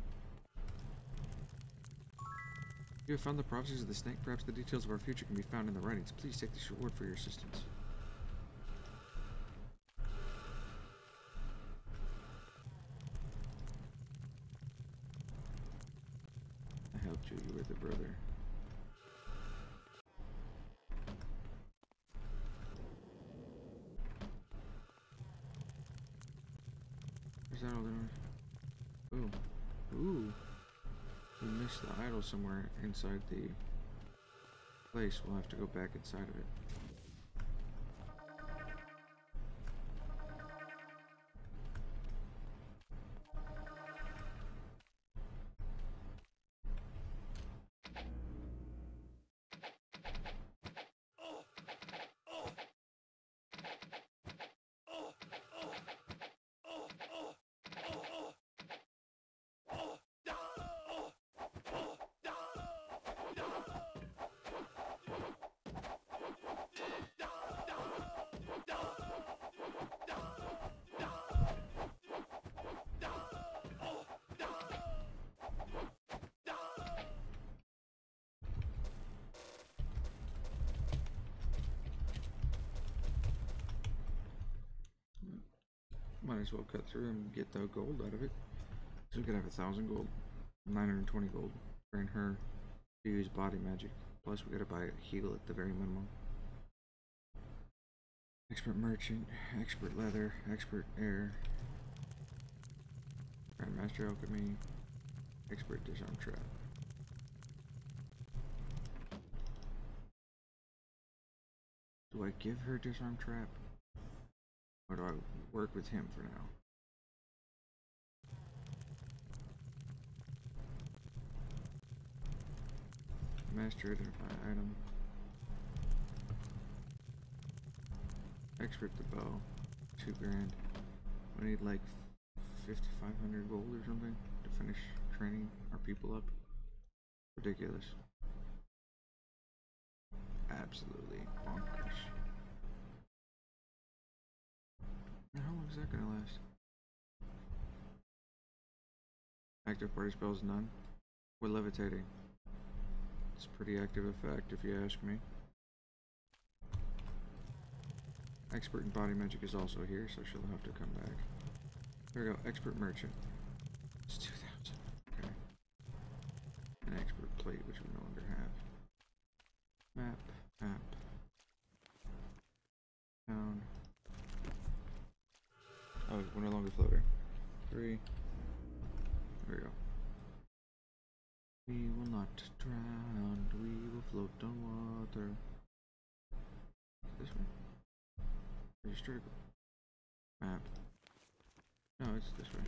You have found the prophecies of the snake. Perhaps the details of our future can be found in the writings. Please take this reward for your assistance. I helped you. You were the brother. Is that all there? Ooh. Ooh. We missed the idol somewhere inside the place. We'll have to go back inside of it. Might as well cut through and get the gold out of it. So we could have 1,000 gold, 920 gold, train her to use body magic. Plus we gotta buy a heal at the very minimum. Expert merchant, expert leather, expert air, grandmaster alchemy, expert disarm trap. Do I give her disarm trap? Or do I work with him for now? Master identify item. Expert the bow. 2 grand. I need like 5,500 gold or something to finish training our people up. Ridiculous. Absolutely bonkers. How long is that gonna last? Active party spells none. We're levitating. It's a pretty active effect if you ask me. Expert in body magic is also here, so she'll have to come back. There we go, expert merchant. It's 2,000. Okay. An expert plate, which we no longer have. Map. Town. Oh, we're no longer floating. 3. There we go. We will not drown, we will float on water. This way? Register map. No, it's this way.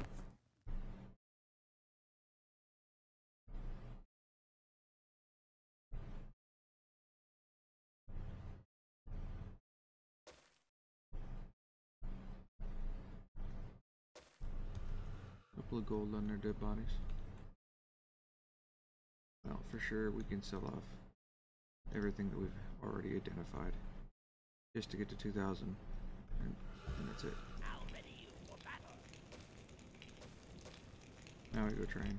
Couple of gold on their dead bodies. Well, for sure we can sell off everything that we've already identified just to get to 2,000, and that's it. Now ready you for battle. Now we go train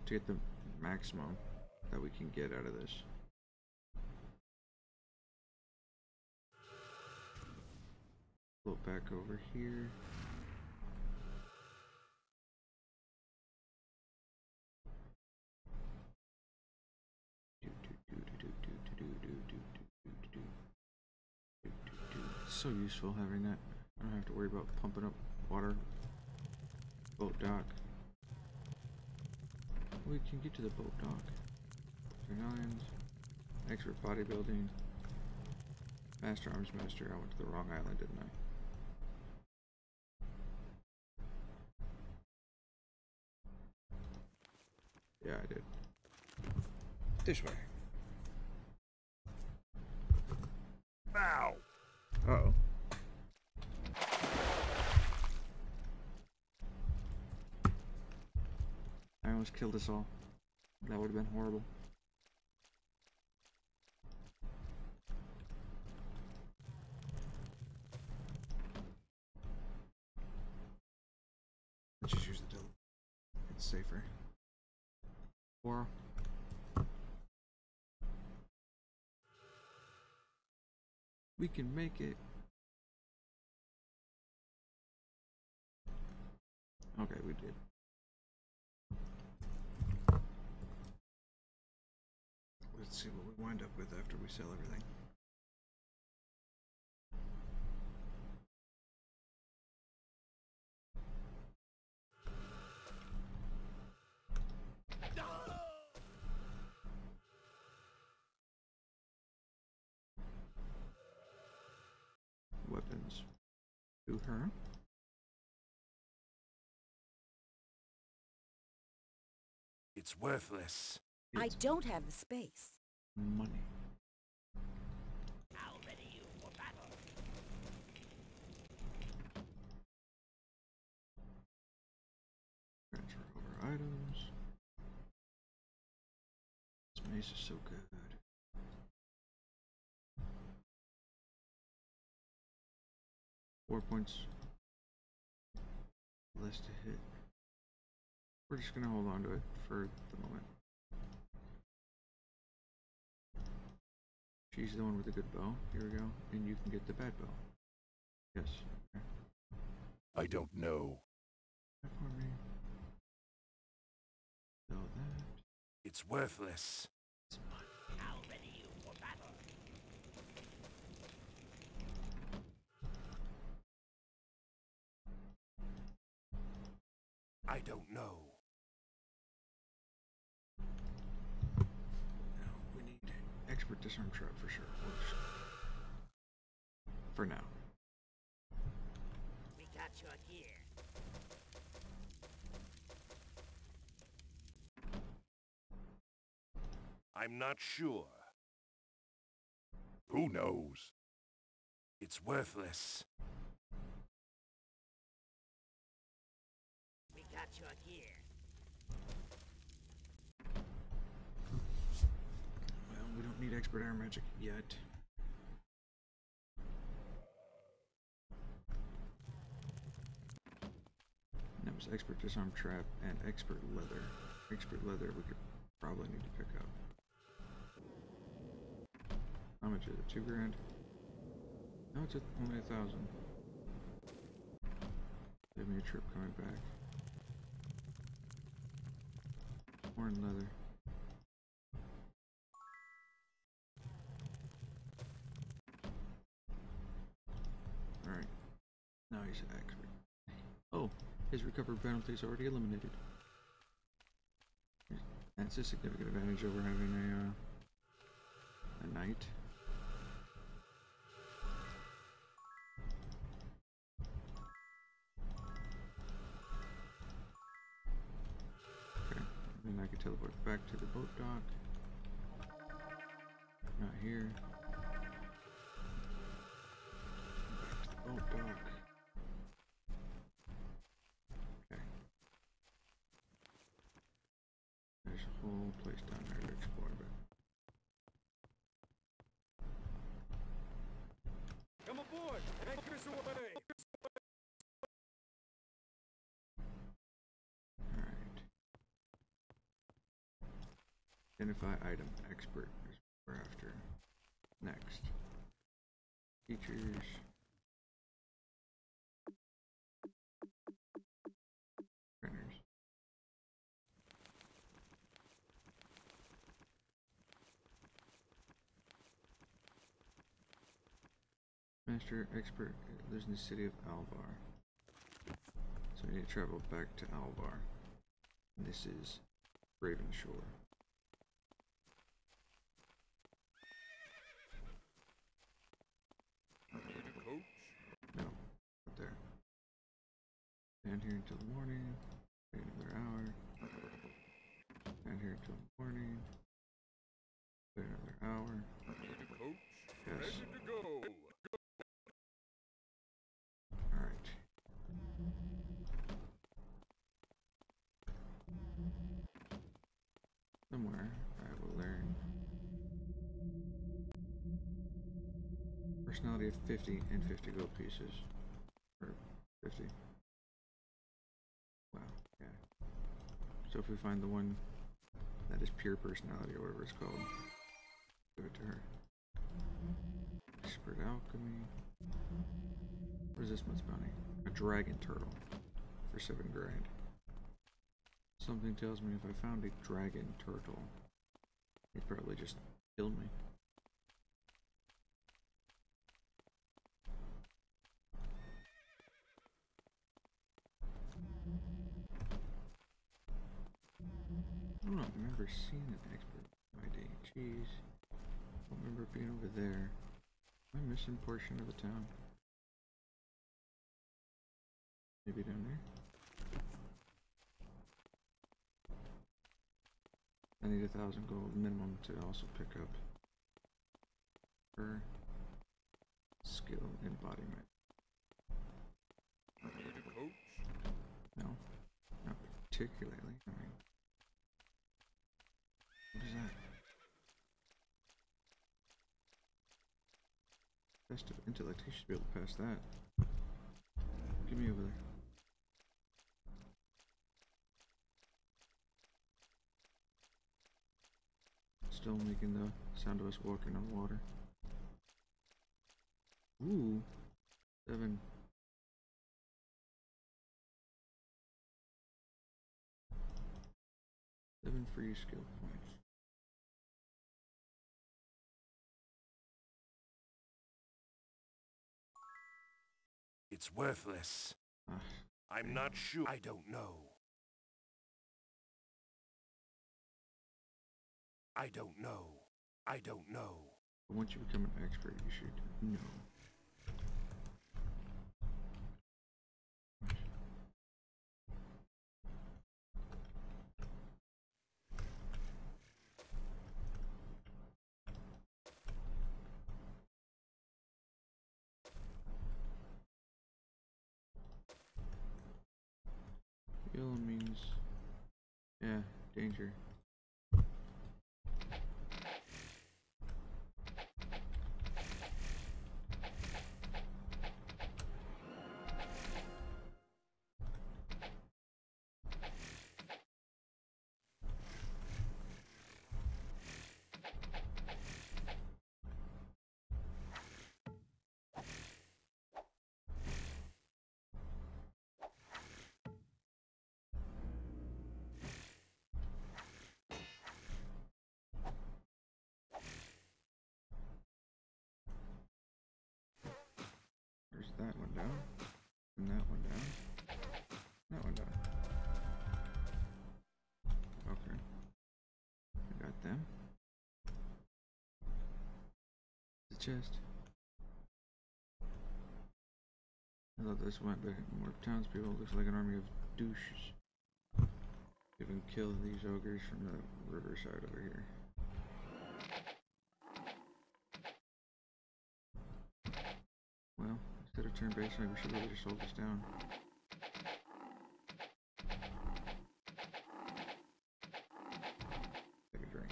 to get the maximum that we can get out of this. Float back over here. It's so useful having that. I don't have to worry about pumping up water. Boat dock. We can get to the boat dock. Turn islands. Expert bodybuilding. Master arms master. I went to the wrong island, didn't I? Yeah, I did. This way. Ow! Uh-oh. I almost killed us all. That would have been horrible. Just use the tilt. It's safer. 4. We can make it. Okay, we did. Let's see what we wind up with after we sell everything. Weapons. To her. It's worthless. I don't have the space. Money. I'll ready you for battle. Transfer over items. This mace is so good. Four points less to hit. We're just gonna hold on to it for the moment. She's the one with the good bow. Here we go. And you can get the bad bow. Yes. Okay. I don't know. That for me. Sell that. It's worthless. It's mine. I'll ready you for battle. I don't know. No, we need expert disarm trap for sure. We'll just... For now. We got your gear. I'm not sure. Who knows? It's worthless. We got your gear. Well, we don't need expert air magic yet. That was expert disarm trap and expert leather. Expert leather we could probably need to pick up. How much is it? 2 grand? No, it's only 1,000. Give me a trip coming back. Horn leather. Alright. Now he's an expert. Oh, his recovered penalty is already eliminated. That's a significant advantage over having a knight. Okay, then I can teleport back to the boat dock. Not here. Back to the boat dock. Okay. There's a whole place down there to explore, but Come aboard! Anchors away! alright. Identify item expert is what we're after. Next. Features. Printers. Master expert lives in the city of Alvar. So we need to travel back to Alvar. And this is Ravenshore. No, not there. Stand here until the morning. Wait another hour. Stand here until the morning. Wait another hour. Yes. Alright. Somewhere I will learn personality of 50 and 50 gold pieces. Or 50. Wow. So if we find the one that is pure personality or whatever it's called, give it to her. Whispered alchemy. What is this month's bounty? A dragon turtle for 7 grand. Something tells me if I found a dragon turtle, he'd probably just kill me. I don't remember seeing an expert ID. Jeez. I don't remember being over there. Am I missing a portion of the town? Maybe down there? I need 1,000 gold minimum to also pick up her skill embodiment. No, not particularly. I mean, what is that? Test of intellect. He should be able to pass that. Get me over there. Still making the sound of us walking on water. Ooh, 7. Seven free skill points. It's worthless. Ah, I'm not sure. I don't know. I don't know. I don't know. but once you become an expert, you should know. Yellow means, yeah, danger. There's that one down, and that one down, that one down. Okay, I got them. The chest. I thought this went to more townspeople. Looks like an army of douches. Even kill these ogres from the riverside over here. Well, instead of turn base, maybe we should really just hold this down. Take a drink.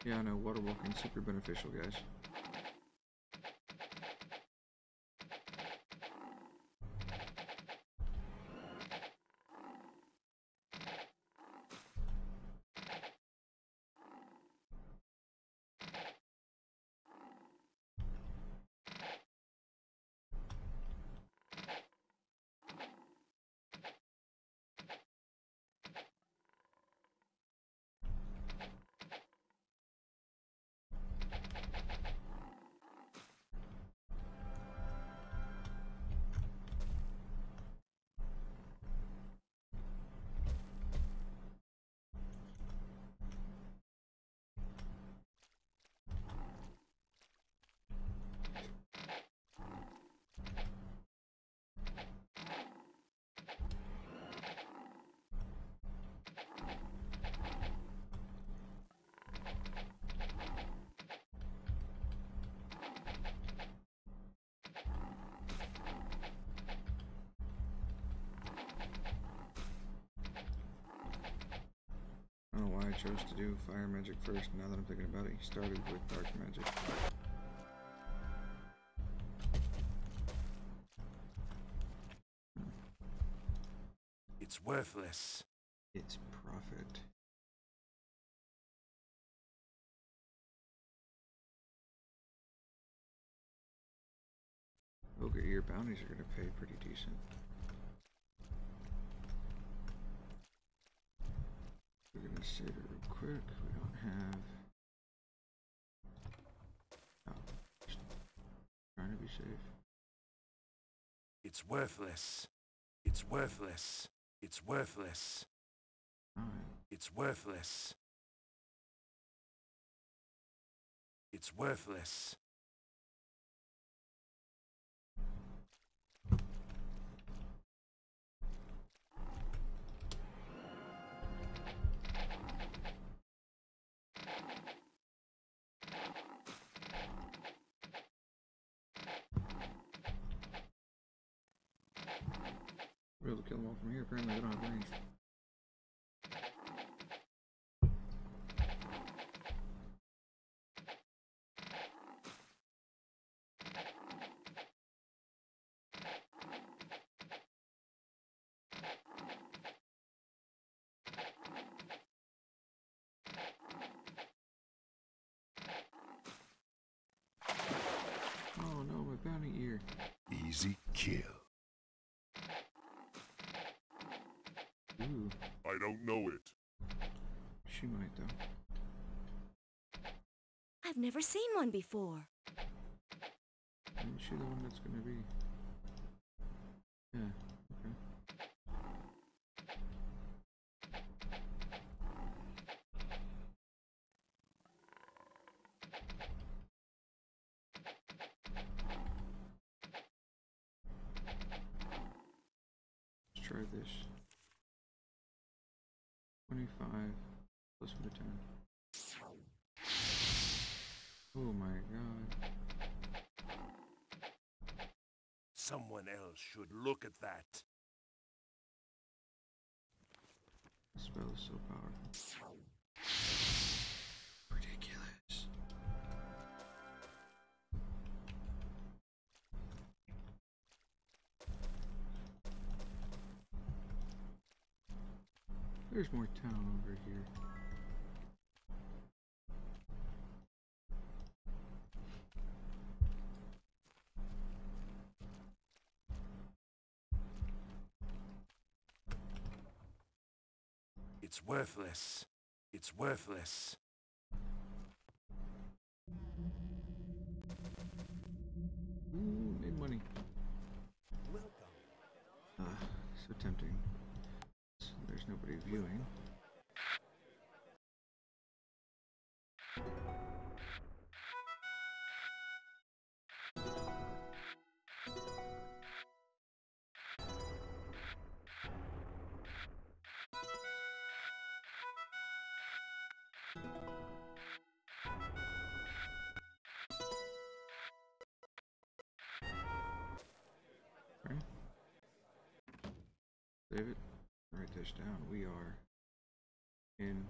Yeah, I know, water walking super beneficial, guys. chose to do fire magic first. Now that I'm thinking about it, he started with dark magic. It's worthless. It's profit. Ogre, your bounties are going to pay pretty decent. We're going to save it real quick. We don't have... Oh, just trying to be safe. It's worthless. It's worthless. It's worthless. Alright. It's worthless. It's worthless. We're able to kill them all from here. Apparently they don't have range. Oh no, my bounty ear. Easy kill. Ooh, I don't know it. she might though. I've never seen one before. Isn't she the one that's gonna be? Yeah, okay. Let's try this. 25 plus 1 to 10. Oh my god. Someone else should look at that. This spell is so powerful. Ridiculous. There's more town over here. It's worthless. It's worthless. Ooh, made money. Welcome. So tempting. So there's nobody viewing. Okay. Save it. Write this down. We are in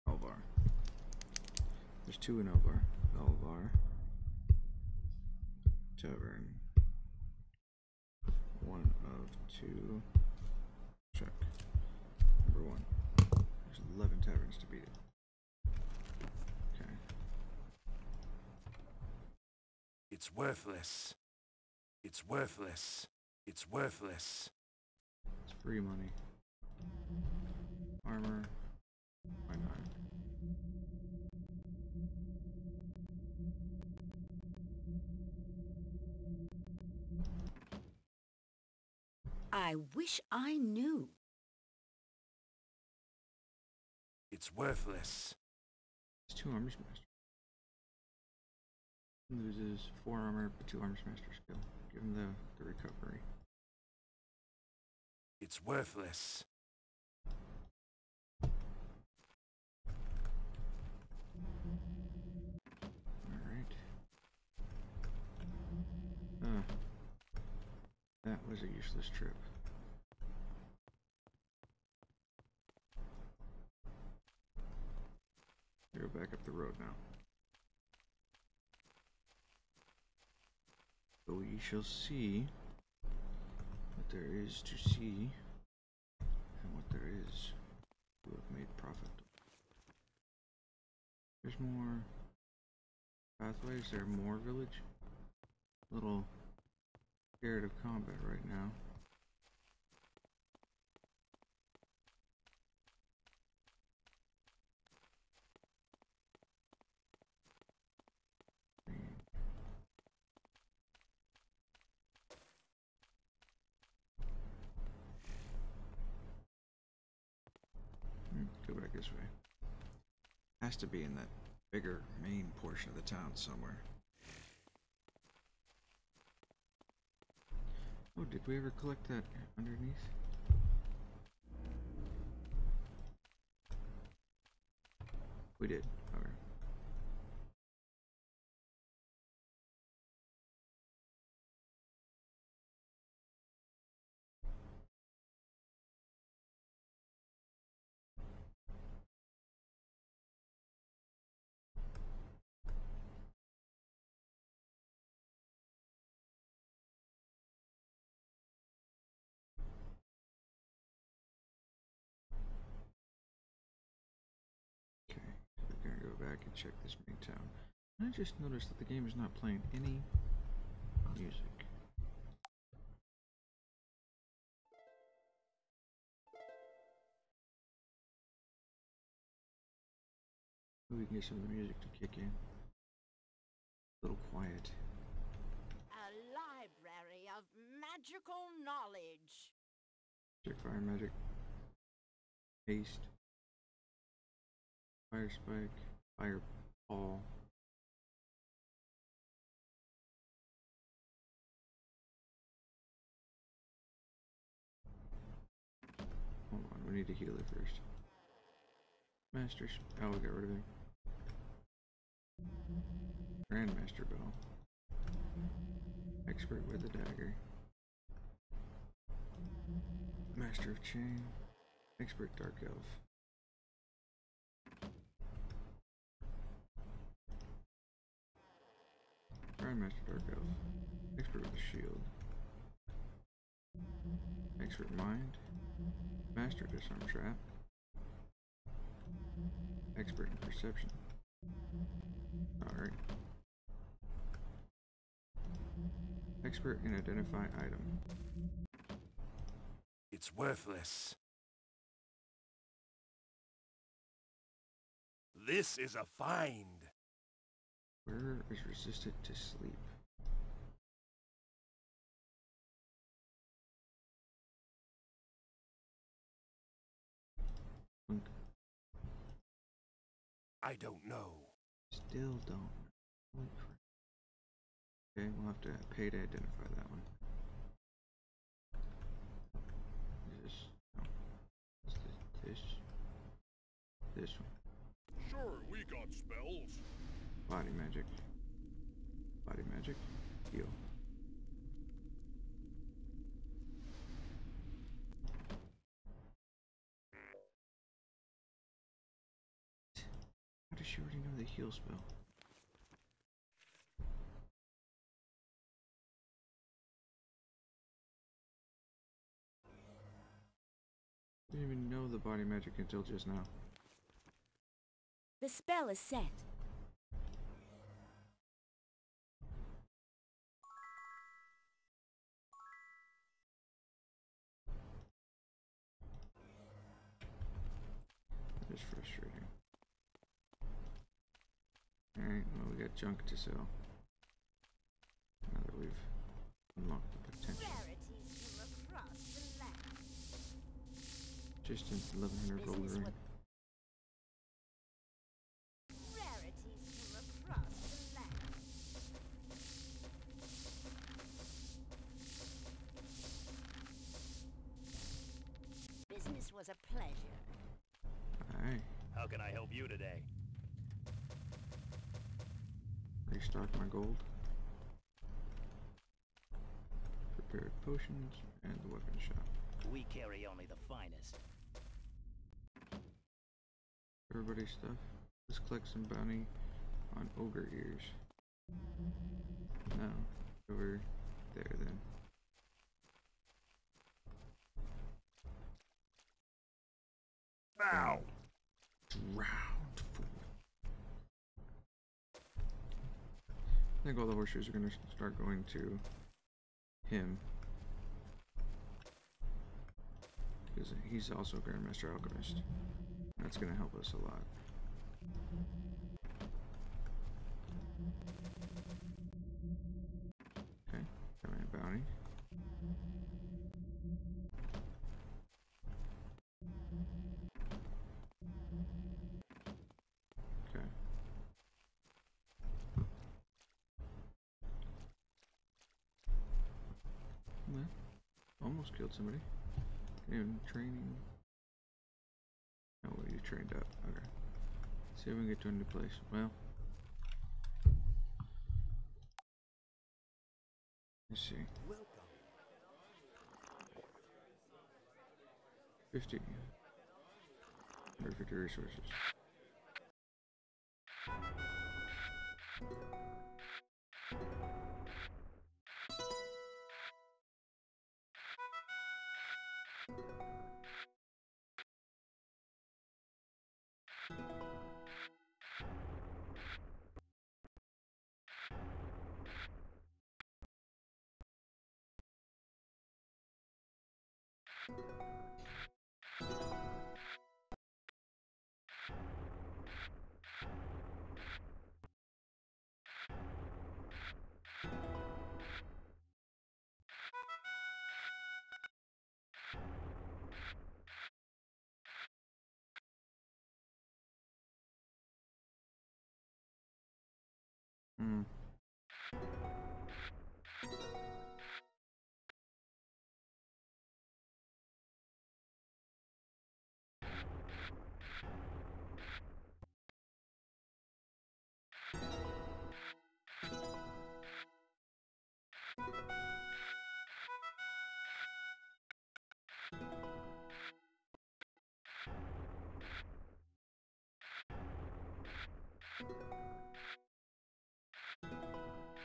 Alvar. There's 2 in Alvar. Alvar Tavern. 1 of 2. Check. Number 1. There's 11 taverns to beat it. Okay. It's worthless. It's worthless. It's worthless. It's free money. Armor. Why not? I wish I knew. It's worthless. It's 2 armor smaster. Loses 4 armor, but 2 armor smaster skill. Give him the recovery. It's worthless. Alright. That was a useless trip. road now. So we shall see what there is to see and what there is to have made profit. There's more pathways. There more village. Little scared of combat right now. Go back this way. Has to be in that bigger main portion of the town somewhere. Oh, did we ever collect that underneath? We did. Okay. Okay, so we're gonna go back and check this main town. I just noticed that the game is not playing any music. Maybe we can get some of the music to kick in. A little quiet. A library of magical knowledge. Check fire magic. Haste. Fire spike. Fireball. Hold on, we need to heal it first. Master. Oh, we got rid of it. Grandmaster Bell. Expert with the dagger. Master of Chain. Expert Dark Elf. Grandmaster Dark Elf. Expert with the shield. Expert Mind. Master Disarm Trap. Expert in Perception. Alright. Expert in Identify Item. It's worthless. This is a find. Where is resistant to sleep? Clunk. I don't know. Still don't. Holy crap. Okay, we'll have to pay to identify that one. Is this? No. Is this? This one. Sure, we got spells. Body magic. Body magic. Heal. How does she already know the heal spell? Didn't even know the body magic until just now. The spell is set. That is frustrating. Alright, well we got junk to sell. Now that we've unlocked the potential. Rarities from across the land. Just in 1100 gold ring. Rarities from across the land. Business was a pleasure. Alright, How can I help you today? restock my gold. Prepared potions and the weapon shop. We carry only the finest. Everybody's stuff. Let's collect some bounty on ogre ears. No, over there then. Bow! Drowned fool. I think all the horseshoes are going to start going to him. Because he's also a Grandmaster Alchemist. That's going to help us a lot. Okay, got my bounty. Okay. Well, almost killed somebody. In training. Oh, well, you trained up. Okay. See if we can get to a new place. Well, let's see. Welcome. 50. 150 resources. Hmm.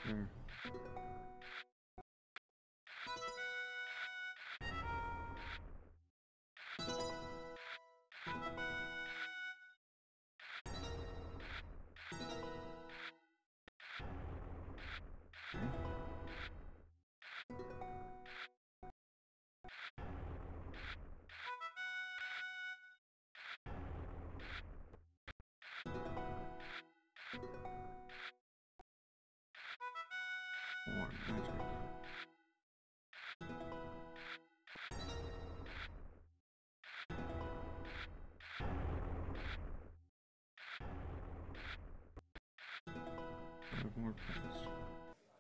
There. More magic. Five more points.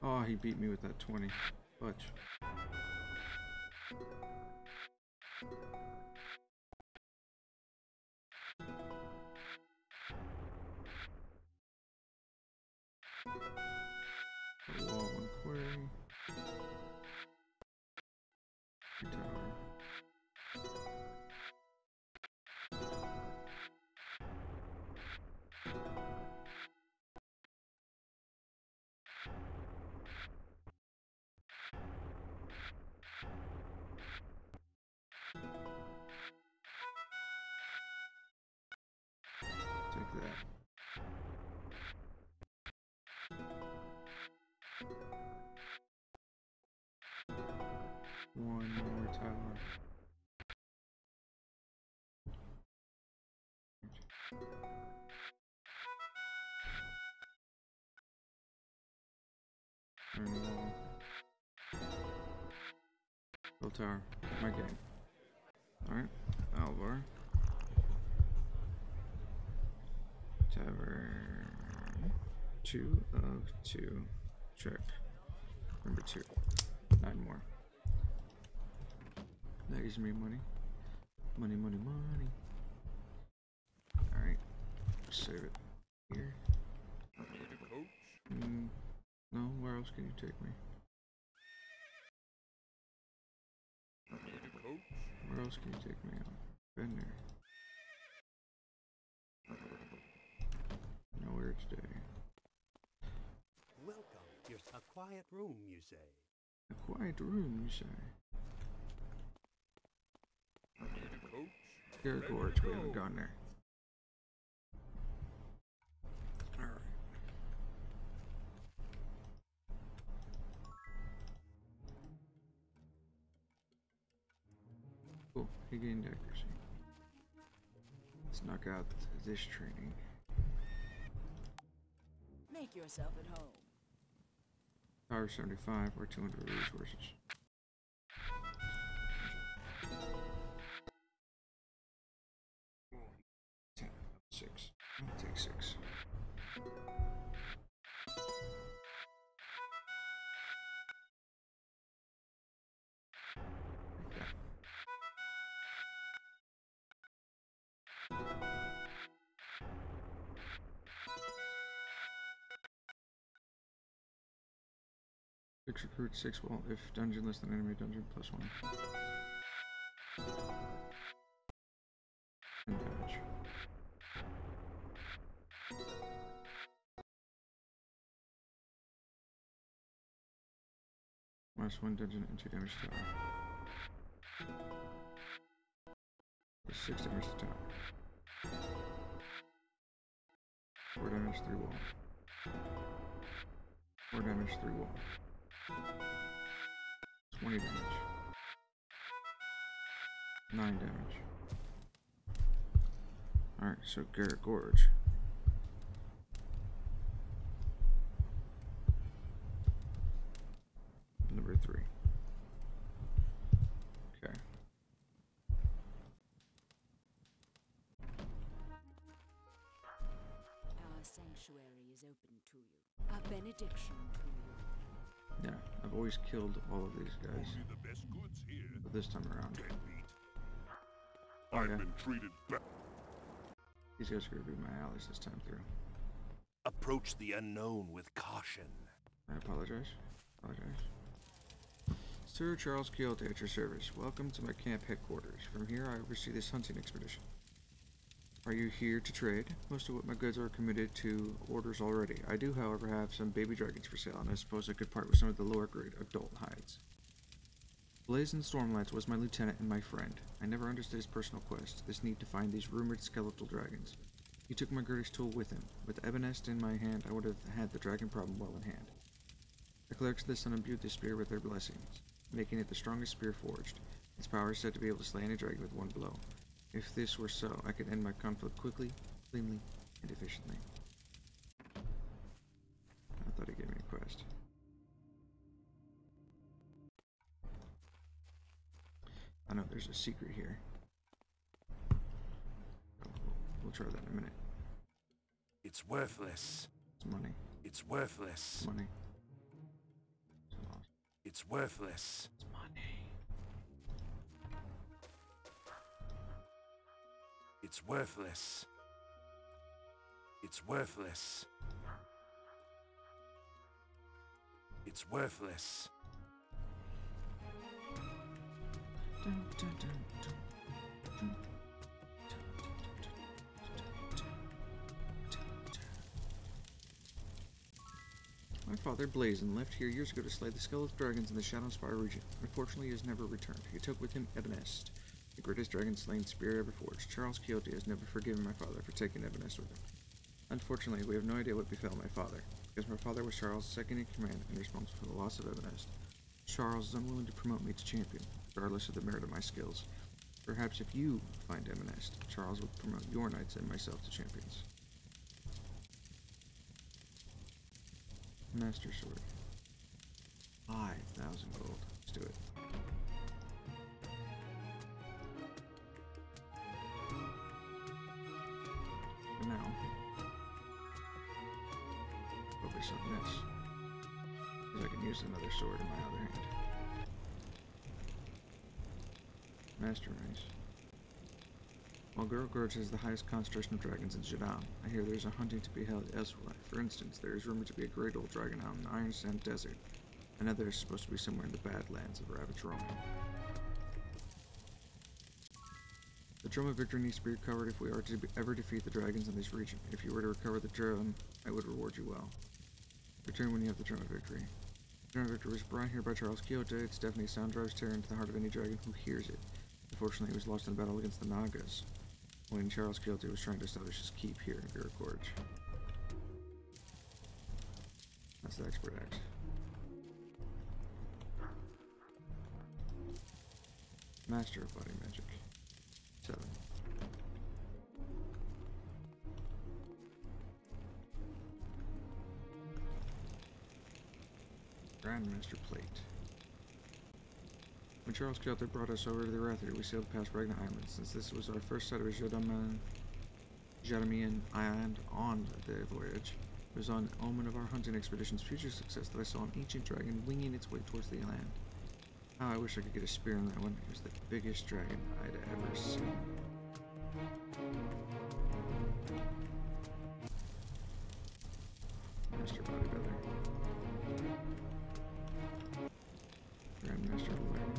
Oh, he beat me with that 20. Butch. A wall, one quarry. Tower. Take that. One more tower. Turn the wall. Build tower. My game. Alright. Alvar. Tavern. 2 of 2. Check. Number 2. 9 more. That gives me money. Money, money, money. Alright. Save it. Here. No, where else can you take me? Where else can you take me? I've been there. Gorge Day. Welcome. Here's a quiet room, you say. A quiet room, you say. Garrett Gorge, we haven't gone there. Alright. Cool, he gained accuracy. Let's knock out this training. Make yourself at home. Power 75 or 200 resources. Six. I'll take 6. Six recruit 6 wall if dungeon less than enemy dungeon +1. 10 damage. -1 dungeon and 2 damage to tower. 6 damage to tower. 4 damage 3 wall. 4 damage 3 wall. 20 damage. 9 damage. Alright, so Garrett Gorge. Number 3. Okay. Our sanctuary is open to you. A benediction to you. Yeah, I've always killed all of these guys. Only the best goods here. But this time around, Can't beat. Oh, I've yeah. been treated better. these guys are going to be my allies this time through. Approach the unknown with caution. I apologize. Sir Charles Quixote at your service. Welcome to my camp headquarters. From here I oversee this hunting expedition. Are you here to trade? Most of what my goods are committed to orders already. I do, however, have some baby dragons for sale, and I suppose I could part with some of the lower grade adult hides. Blazing Stormlights was my lieutenant and my friend. I never understood his personal quest, this need to find these rumored skeletal dragons. He took my greatest tool with him. With Ebenest in my hand, I would have had the dragon problem well in hand. The clerics of the sun imbued this spear with their blessings, making it the strongest spear forged. Its power is said to be able to slay any dragon with one blow. If this were so, I could end my conflict quickly, cleanly, and efficiently. I thought he gave me a quest. I know there's a secret here. Oh, we'll try that in a minute. It's worthless. It's money. It's worthless. Money. It's lost. It's worthless. It's money. It's worthless. It's worthless. It's worthless. Dun, dun, dun, dun, dun. My father, Blazon, left here years ago to slay the skeletal dragons in the Shadowspire region. Unfortunately, he has never returned. He took with him Ebenest, the greatest dragon-slaying spear ever forged. Charles Quixote has never forgiven my father for taking Ebenest with him. Unfortunately, we have no idea what befell my father, because my father was Charles' second in command and responsible for the loss of Ebenest. Charles is unwilling to promote me to champion, regardless of the merit of my skills. Perhaps if you find Ebenest, Charles will promote your knights and myself to champions. Master Sword. 5,000 gold. Let's do it. For now, focus on this, because I can use another sword in my other hand. Master Mace. While Gorge has the highest concentration of dragons in Jadam, I hear there's a hunting to be held elsewhere. For instance, there is rumored to be a great old dragon out in the Iron Sand Desert. Another is supposed to be somewhere in the Badlands of Ravage Rome. The Drum of Victory needs to be recovered if we are to ever defeat the dragons in this region. If you were to recover the drum, I would reward you well. Return when you have the Drum of Victory. The Drum of Victory was brought here by Charles Quixote. Its deafening sound drives terror into the heart of any dragon who hears it. Unfortunately, it was lost in the battle against the Nagas, when Charles Quixote was trying to establish his keep here in Vera Gorge. That's the expert axe. Master of Body Magic. 7. Grandmaster Plate. When Charles Quixote brought us over to the Arathir, we sailed past Ragna Island. Since this was our first sight of a Jadamian island on the voyage, it was an omen of our hunting expedition's future success that I saw an ancient dragon winging its way towards the land. Oh, I wish I could get a spear in that one. It was the biggest dragon I'd ever seen. Master Bodybuilder. Grandmaster Warrior.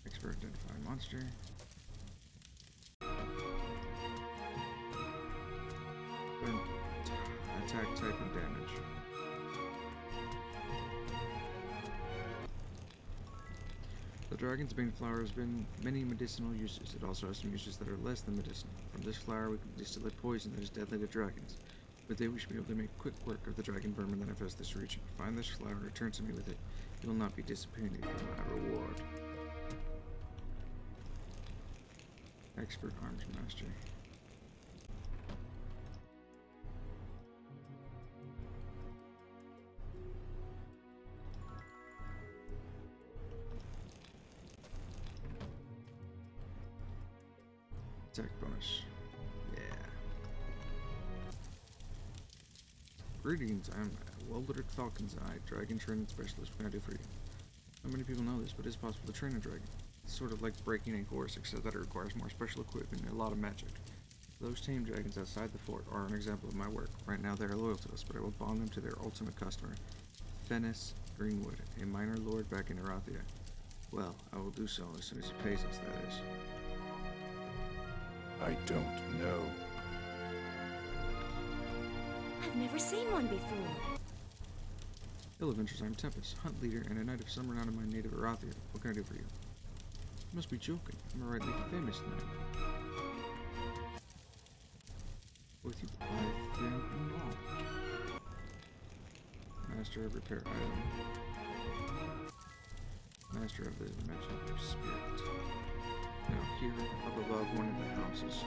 Expert Identify Monster. Attack type and damage. The dragon's bane flower has been many medicinal uses. It also has some uses that are less than medicinal. From this flower we can distill a poison that is deadly to dragons. With it we should be able to make quick work of the dragon vermin that infest this region. Find this flower, return to me with it. You will not be disappointed in my reward. Expert Arms Master. Attack bonus. Yeah. Greetings, I'm Waldrick Falcon's Eye, Dragon Training Specialist. What can I do for you? Not many people know this, but it is possible to train a dragon. It's sort of like breaking a horse, except that it requires more special equipment and a lot of magic. Those tame dragons outside the fort are an example of my work. Right now they are loyal to us, but I will bond them to their ultimate customer, Fennis Greenwood, a minor lord back in Arathia. Well, I will do so as soon as he pays us, that is. I don't know. I've never seen one before. Hill Adventures, I'm Tempest, hunt leader and a knight of some renown in my native Arathia. What can I do for you? You must be joking. I'm a rightly famous knight. With you, I fear all. Master of repair item. Master of the imaginary spirit. Now here, up above one of the houses,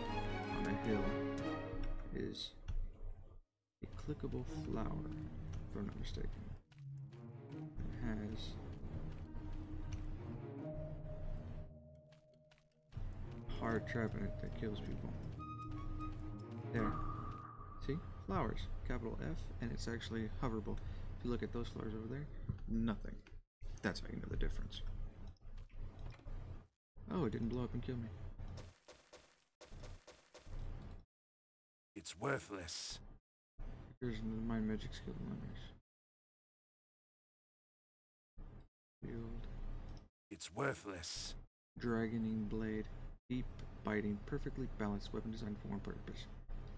on a hill, is a clickable flower, if I'm not mistaken. It has a hard trap in it that kills people. There. See? Flowers. Capital F, and it's actually hoverable. If you look at those flowers over there, nothing. That's how you know the difference. Oh, it didn't blow up and kill me. It's worthless. Here's my magic skill learners. Field. It's worthless. Dragoning blade. Deep, biting, perfectly balanced weapon designed for one purpose.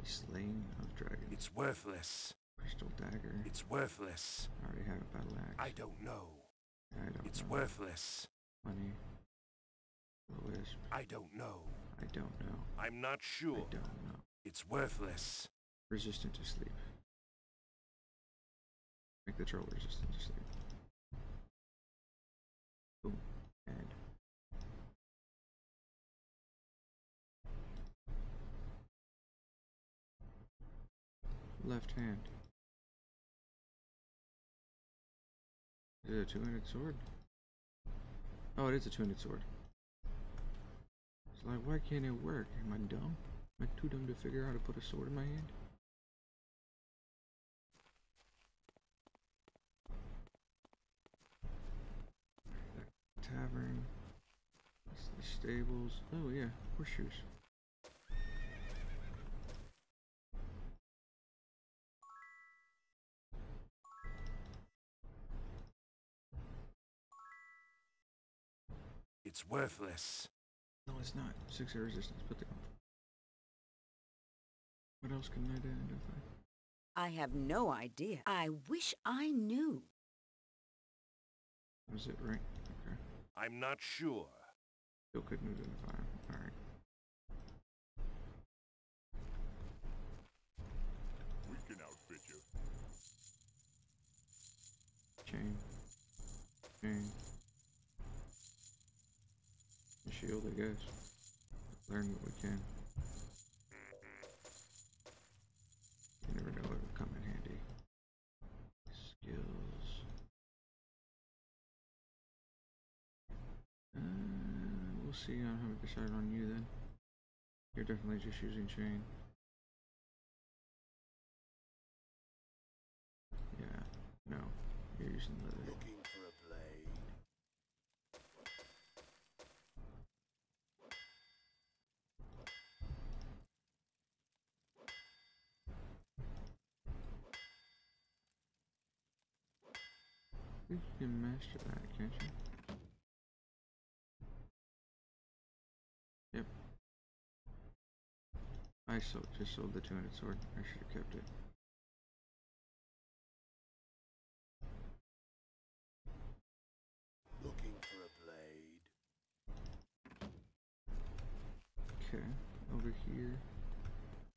The slaying of dragons. It's worthless. Crystal dagger. It's worthless. I already have a battle axe. I don't know. I don't It's know. worthless. Money. Wisp. I don't know. I don't know. I'm not sure. I don't know. It's worthless. Resistant to sleep. Make the troll resistant to sleep. Boom. And left hand. Is it a two-handed sword? Oh, it is a two-handed sword. It's like, why can't it work? Am I dumb? Am I too dumb to figure out how to put a sword in my hand? Tavern. That's the stables. Oh yeah, horseshoes. It's worthless. No, it's not. 6 air resistance. Put that on. What else can I identify? I have no idea. I wish I knew. Was it right? Okay. I'm not sure. Still couldn't identify him. Alright. We can outfit you. Chain. Chain. A shield, I guess. Learn what we can. You never know what will come in handy. Skills. We'll see on how we decide on you then. You're definitely just using chain. Yeah, no, you're using leather. Looking for a blade. I think you can master that, can't you? Yep. I just sold the 200 sword. I should have kept it. Looking for a blade. Okay, over here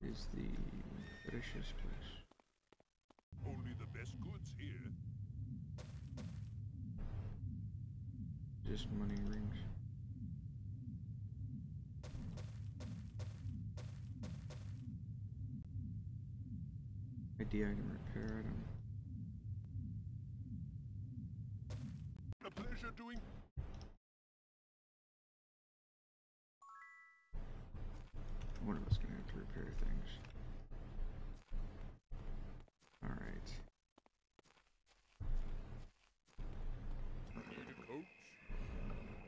is the fetishist place. Only the best goods here. Just money rings. ID item, repair item. A pleasure doing. One of us gonna have to repair things. Alright.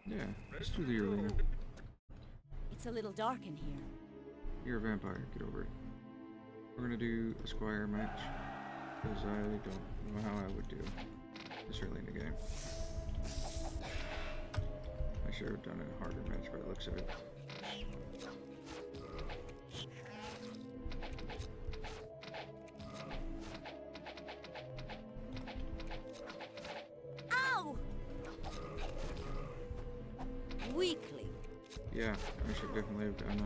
Yeah, let's do the arena. It's a little dark in here. You're a vampire, get over it. We're gonna do a squire match, because I don't know how I would do this early in the game. I should have done a harder match by the looks of it. Ow! Weakling. Yeah, I should definitely have done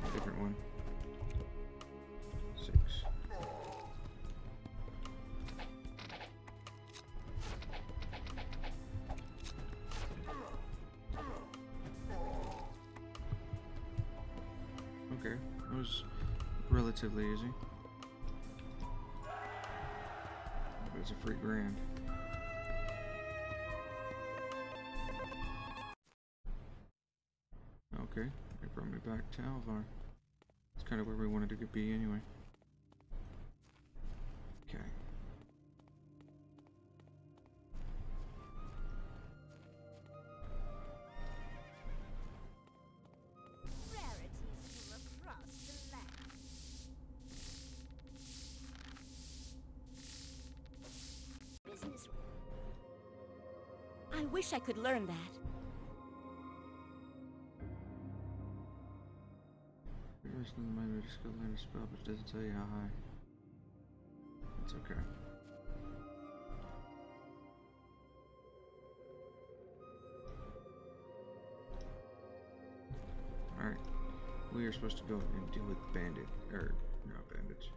a different one. 6. Okay, that was relatively easy. But it's a free grand. Okay, they brought me back to Alvar. It's kind of where we wanted to be anyway. Okay. Rarities from across the land. Business. I wish I could learn that. The rest of the mind just go learn a spell, but it doesn't tell you how high. It's okay. Alright. We are supposed to go and deal with bandit, or not bandits.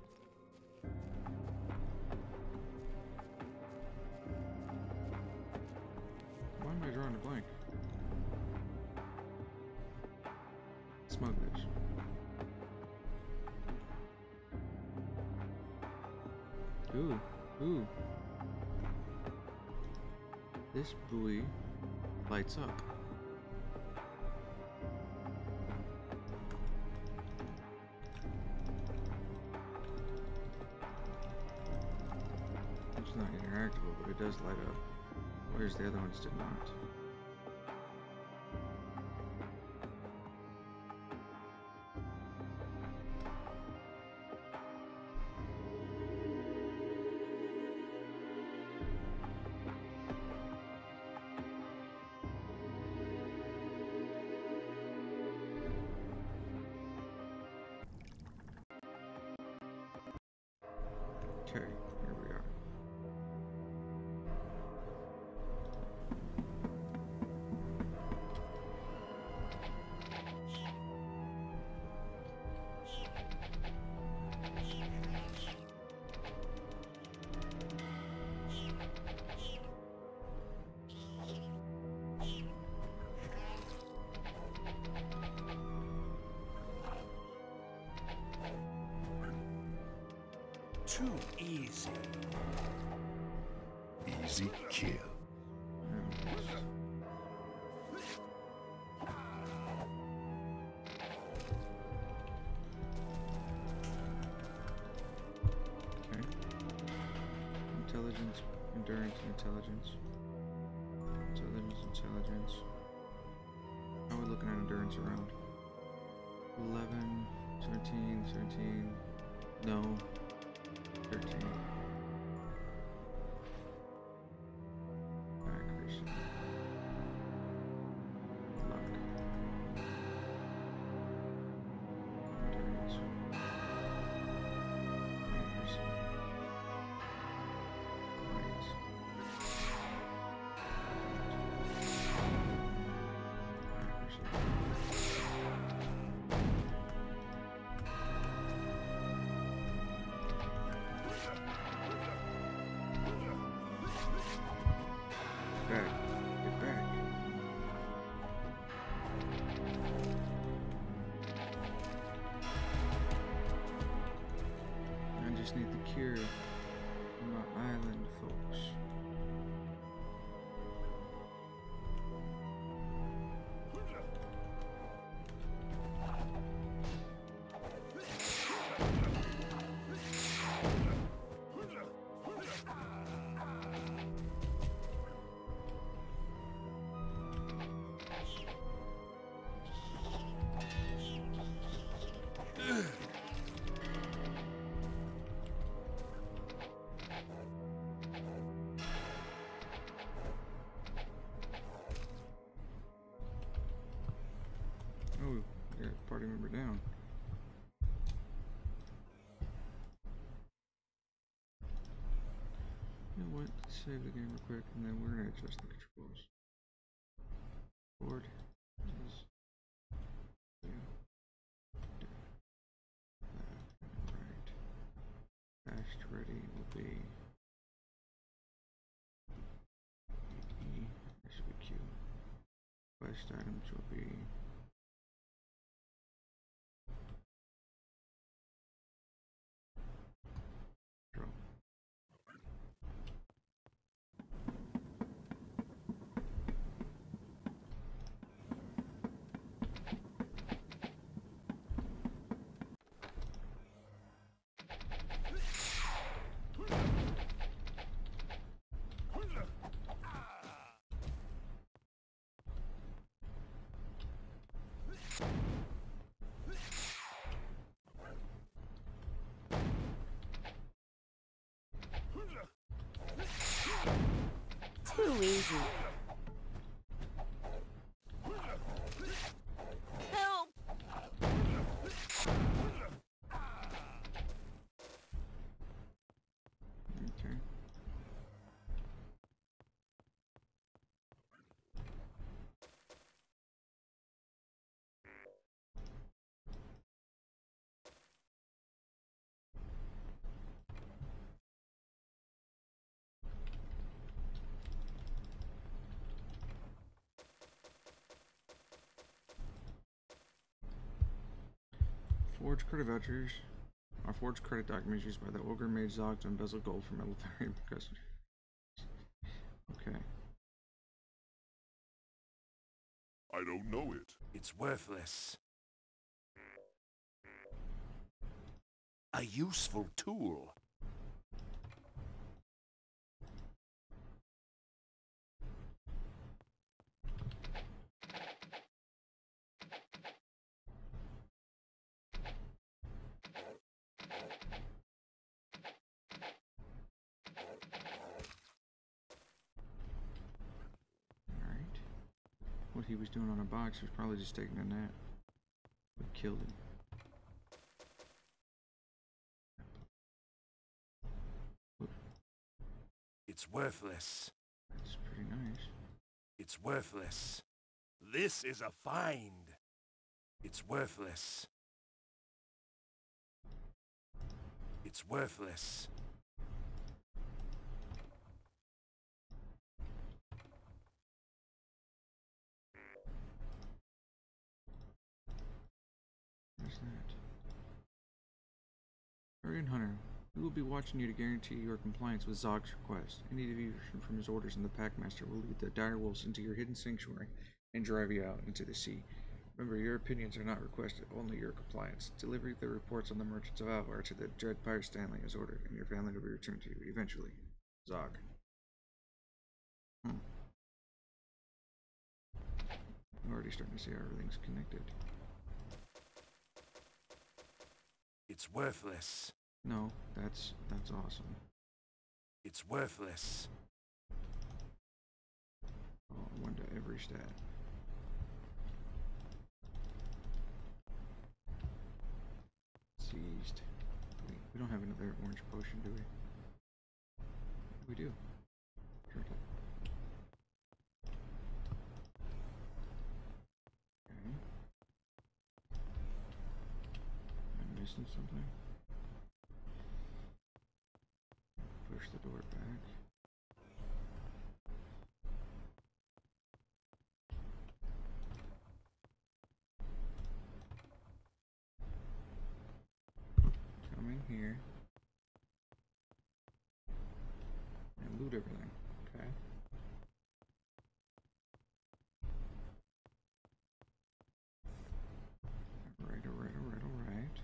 Why am I drawing a blank? Smugglers. Ooh, ooh. This buoy lights up. It's not interactable, but it does light up. Whereas the other ones did not. Okay, here we are. Too easy. Easy kill. Okay. Intelligence, endurance, and intelligence. Intelligence. How are we looking at endurance around? 11, 17, 17. No. 13. Accuracy. Luck. Endurance. Accuracy. Weight. Back. Get back. I just need the cure for my island, folks. Oh, we got a party member down. You know what? Let's save the game real quick and then we're gonna adjust the controls. Board is right. Dashed ready will be E. This will be Q. Quest items will be draw. Too easy. Help! Okay. Forged credit vouchers are forged credit documents used by the ogre made Zog to embezzle gold from military customers. Okay. I don't know it. It's worthless. A useful tool. Alright. What he was doing on a box, he was probably just taking a nap. We killed him. It's worthless. That's pretty nice. It's worthless. This is a find. It's worthless. It's worthless. What's that? Aryan Hunter, we will be watching you to guarantee your compliance with Zog's request. Any deviation from his orders in the Packmaster will lead the direwolves into your hidden sanctuary and drive you out into the sea. Remember, your opinions are not requested, only your compliance. Deliver the reports on the merchants of Alvar to the Dread Pirate Stanley as ordered, and your family will be returned to you eventually. Zog. I'm already starting to see how everything's connected. It's worthless. No, that's awesome. It's worthless. Oh, one to every stat. Seized. Wait, we don't have another orange potion, do we? We do. Drink it. Okay. I'm missing something. Push the door back. Come in here and loot everything. Okay. Alright.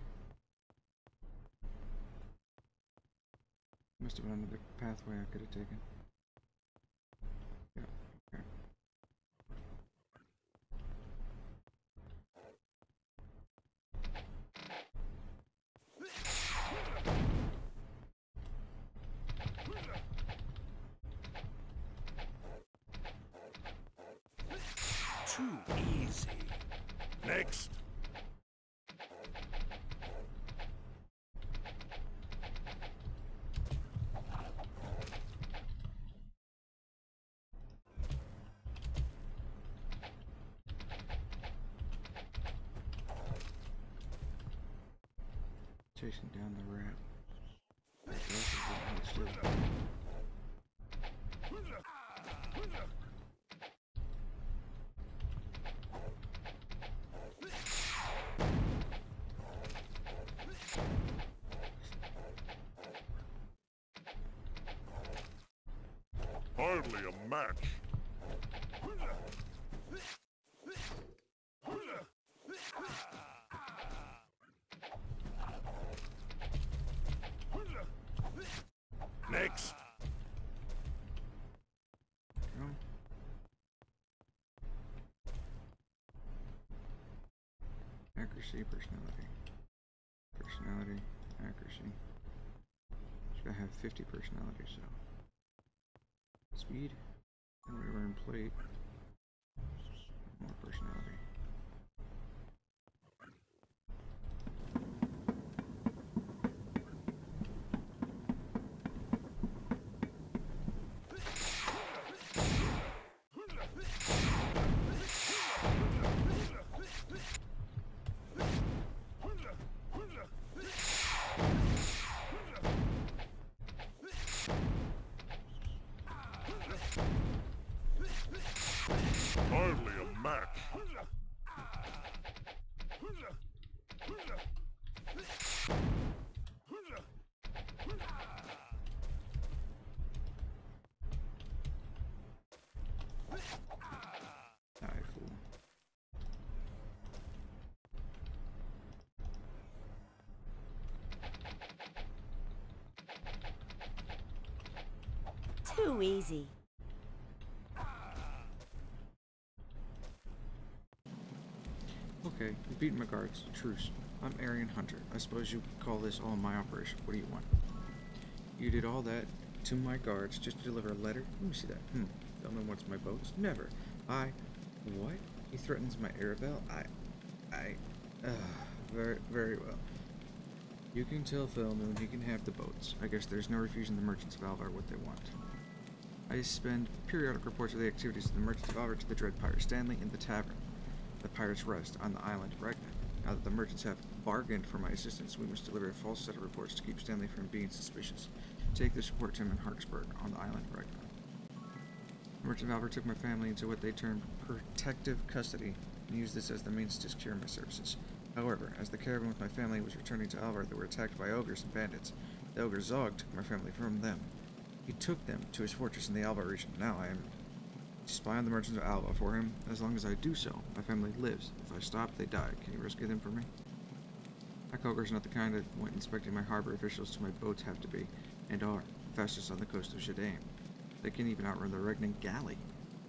Must have been another pathway I could have taken. Yeah, okay. Too easy. Next. Chasing down the rat. That rat is getting held still. Hardly a match. Next. Go. Accuracy, personality. Personality, accuracy. Should I have 50 personality, so. Speed. And we earn plate. More personality. Hardly a match. Die, fool. Too easy. Okay, you've beaten my guards. Truce. I'm Aryan Hunter. I suppose you could call this all my operation. What do you want? You did all that to my guards just to deliver a letter? Let me see that. Feldman wants my boats? Never. What? He threatens my Arabelle? Very well. You can tell Feldman he can have the boats. I guess there's no refusing the merchants of Alvar what they want. I spend periodic reports of the activities of the merchants of Alvar to the dread pirate Stanley in the tavern. The pirates rest on the island of Ragnar. Now that the merchants have bargained for my assistance, we must deliver a false set of reports to keep Stanley from being suspicious. Take this report to him in Harksburg on the island of Ragnar. The merchant of Alvar took my family into what they termed protective custody and used this as the means to secure my services. However, as the caravan with my family was returning to Alvar, they were attacked by ogres and bandits. The ogre Zog took my family from them. He took them to his fortress in the Alva region. Now I am to spy on the merchants of Alva for him. As long as I do so, my family lives. If I stop, they die. Can you rescue them for me? My ogres are not the kind that went inspecting my harbor officials to my boats have to be, and are, fastest on the coast of Shadane. They can even outrun the Regnan Galley.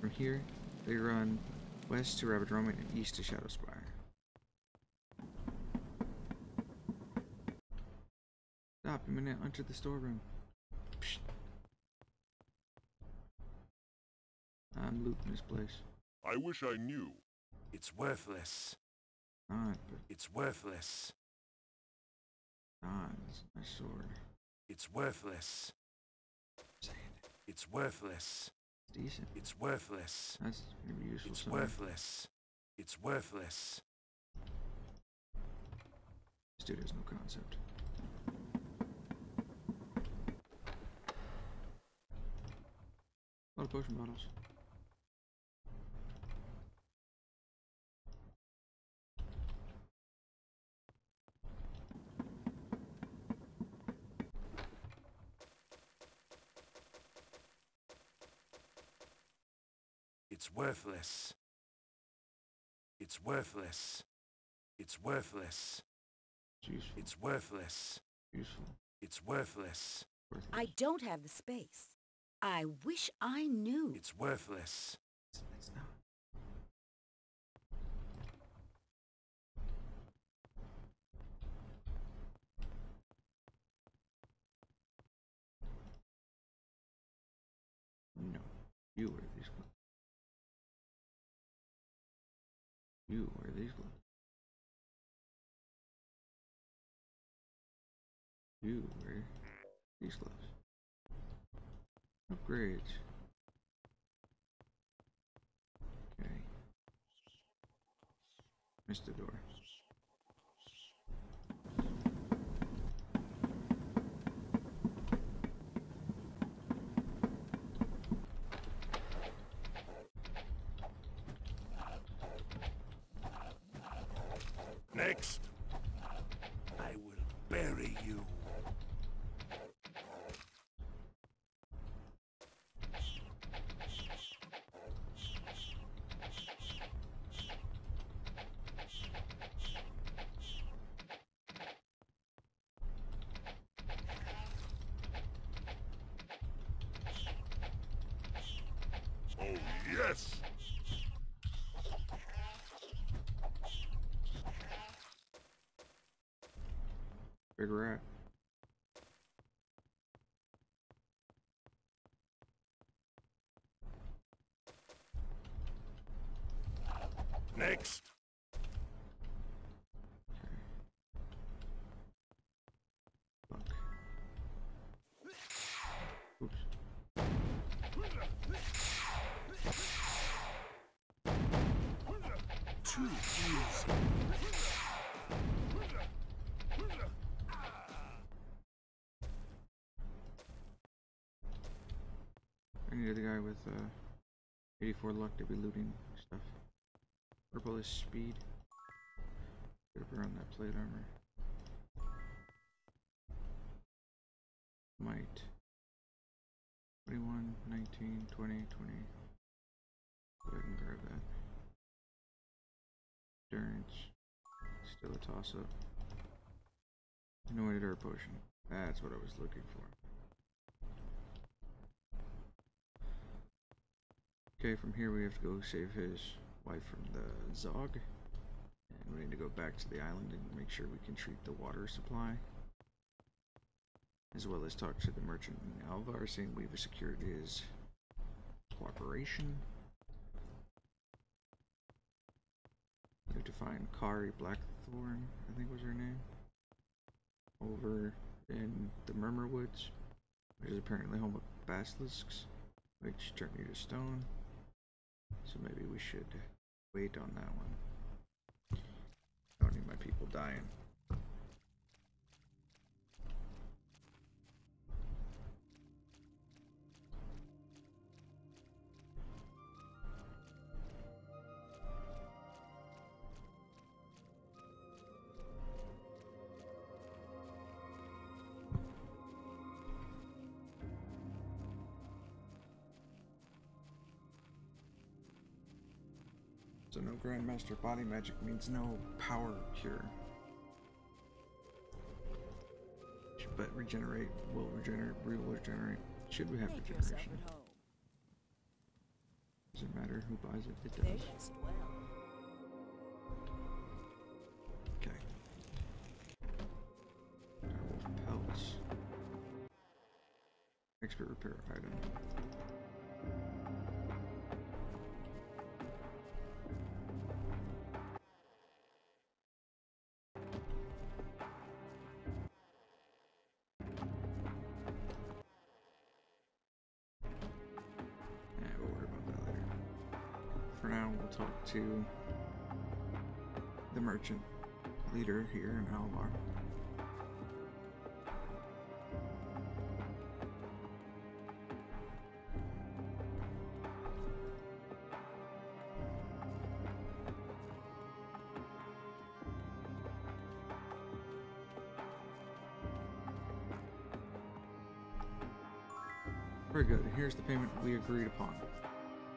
From here, they run west to Rabadromin and east to Shadowspire. Stop a minute, enter the storeroom. Psst. I'm looting this place. I wish I knew. It's worthless. Alright, but It's worthless. that's my sword. It's worthless. Saying it. It's worthless. It's decent. It's worthless. That's gonna be useful It's somewhere. worthless. It's worthless. This dude has no concept. A lot of potion bottles. It's worthless. It's worthless. It's worthless. It's useful. It's worthless. Useful. It's worthless. Worthless. I don't have the space. I wish I knew. It's worthless. It's not. No. You wear these clothes. You wear these clothes. You wear these clothes. Upgrades. Okay. Missed the door. Next. I will bury you. Oh, yes! Big rat. Next. Fuck. Oops. Too easy. I needed the guy with 84 luck to be looting stuff. Purple is speed. Get up around that plate armor. Might. 21, 19, 20, 20. Go ahead and grab that. Endurance. Still a toss up. Anointed herb potion. That's what I was looking for. Okay, from here we have to go save his wife from the Zog. And we need to go back to the island and make sure we can treat the water supply. As well as talk to the merchant in Alvar, saying we've secured his cooperation. We have to find Kari Blackthorn, I think was her name. Over in the Murmur Woods, which is apparently home of basilisks. Which turned me to stone. So maybe we should wait on that one. I don't need my people dying. So no Grandmaster body magic means no power cure. But regenerate, will regenerate. Should we have Make yourself regeneration? at home. Does it matter who buys it? It They does. rest well. Okay. Wolf pelts. Expert repair item. We'll worry about that later. For now, we'll talk to the merchant leader here in Alvar. Very good. Here's the payment we agreed upon.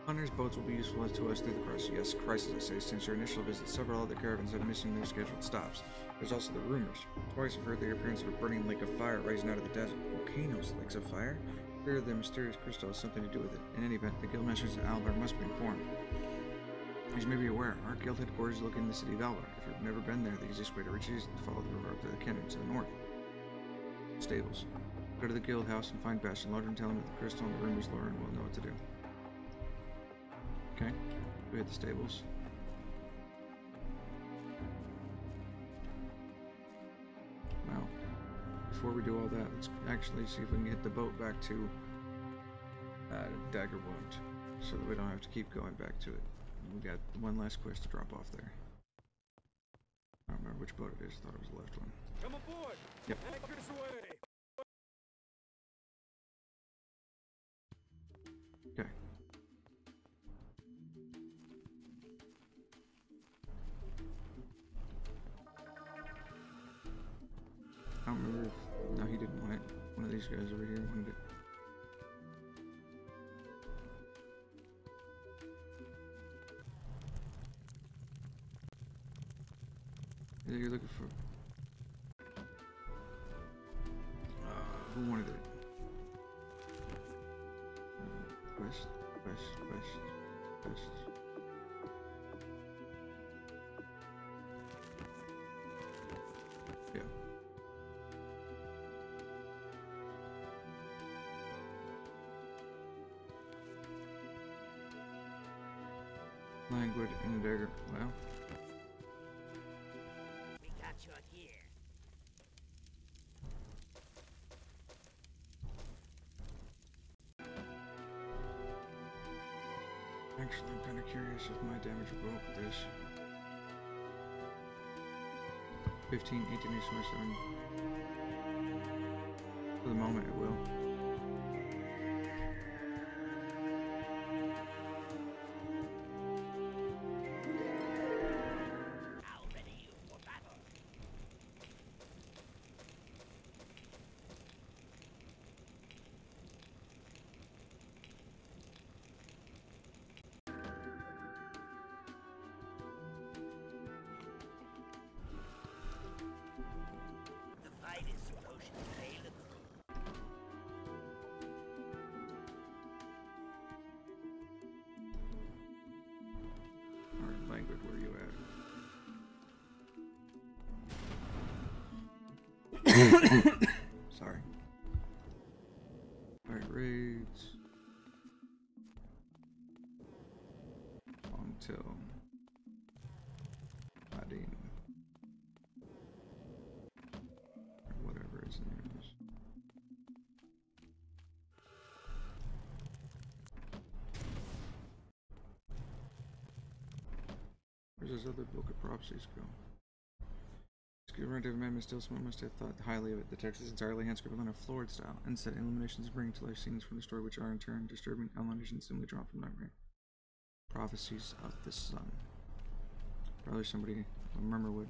Hunter's boats will be useful to us through the crisis. Yes, crisis, I say. Since your initial visit, several other caravans have missing their scheduled stops. There's also the rumors. Twice I've heard the appearance of a burning lake of fire rising out of the desert. Volcanoes, lakes of fire? Fear the mysterious crystal has something to do with it. In any event, the guildmasters of Alvar must be informed. As you may be aware, our guild headquarters is located in the city of Alvar. If you've never been there, the easiest way to reach it is to follow the river up to the canyon to the north. Stables. Go to the guild house and find Bastion Lord and tell him that the crystal and the rumors lure and we'll know what to do. Okay, we hit the stables. Now, before we do all that, let's actually see if we can get the boat back to Daggerwound, so that we don't have to keep going back to it. We got one last quest to drop off there. I don't remember which boat it is. I thought it was the left one. Come aboard! Yep. Anchors away! Okay. I don't remember if... No, he didn't want it. One of these guys over here wanted it. Is that you're looking for? Who wanted it? West. Yeah. Language and a dagger. Well, We got you here. actually, I'm kind of curious if my damage will go up with this. 15, 18, 27. For the moment, it will. I'll ready you for battle. The finest potions available. Alright, language, where you at? Sorry. Alright, raids. Longtail. Ladine. Or whatever his name is. his other book of prophecies go? This renditive amendment still someone must have thought highly of it. The text is entirely hand-scribbled in a florid style, and set illuminations bring to life scenes from the story which are in turn disturbing illuminations simply drawn from memory. Prophecies of the Sun. Probably somebody I remember would.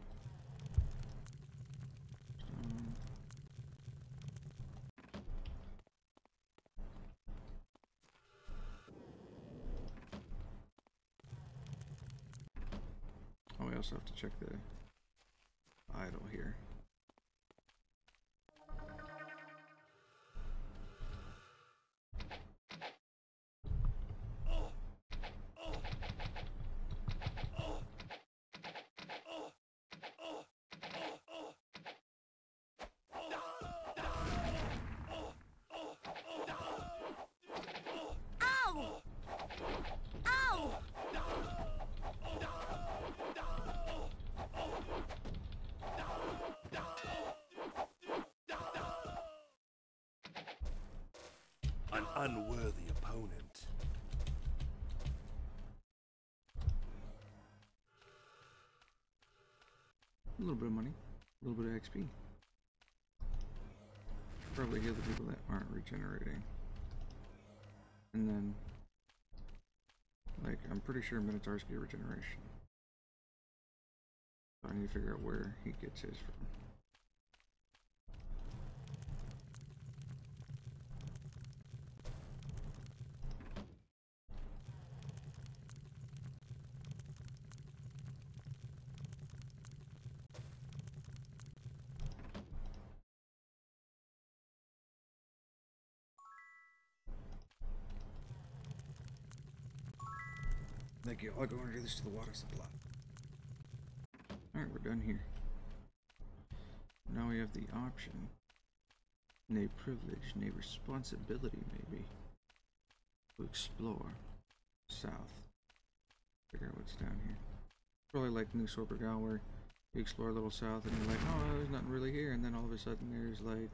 Oh, we also have to check the idol here. An unworthy opponent. A little bit of money, a little bit of XP. Probably heal the people that aren't regenerating. And then, like, I'm pretty sure Minotaurs get regeneration. So I need to figure out where he gets his from. Thank you. I'll go and do this to the water supply. Alright, we're done here. Now we have the option. Nay privilege, nay responsibility, maybe. To explore south. Figure out what's down here. Probably like New Sorbergal, where you explore a little south and you're like, oh, there's nothing really here. And then all of a sudden there's like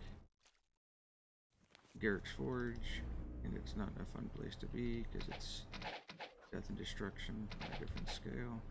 Garrick's Forge. And it's not a fun place to be because it's death and destruction on a different scale.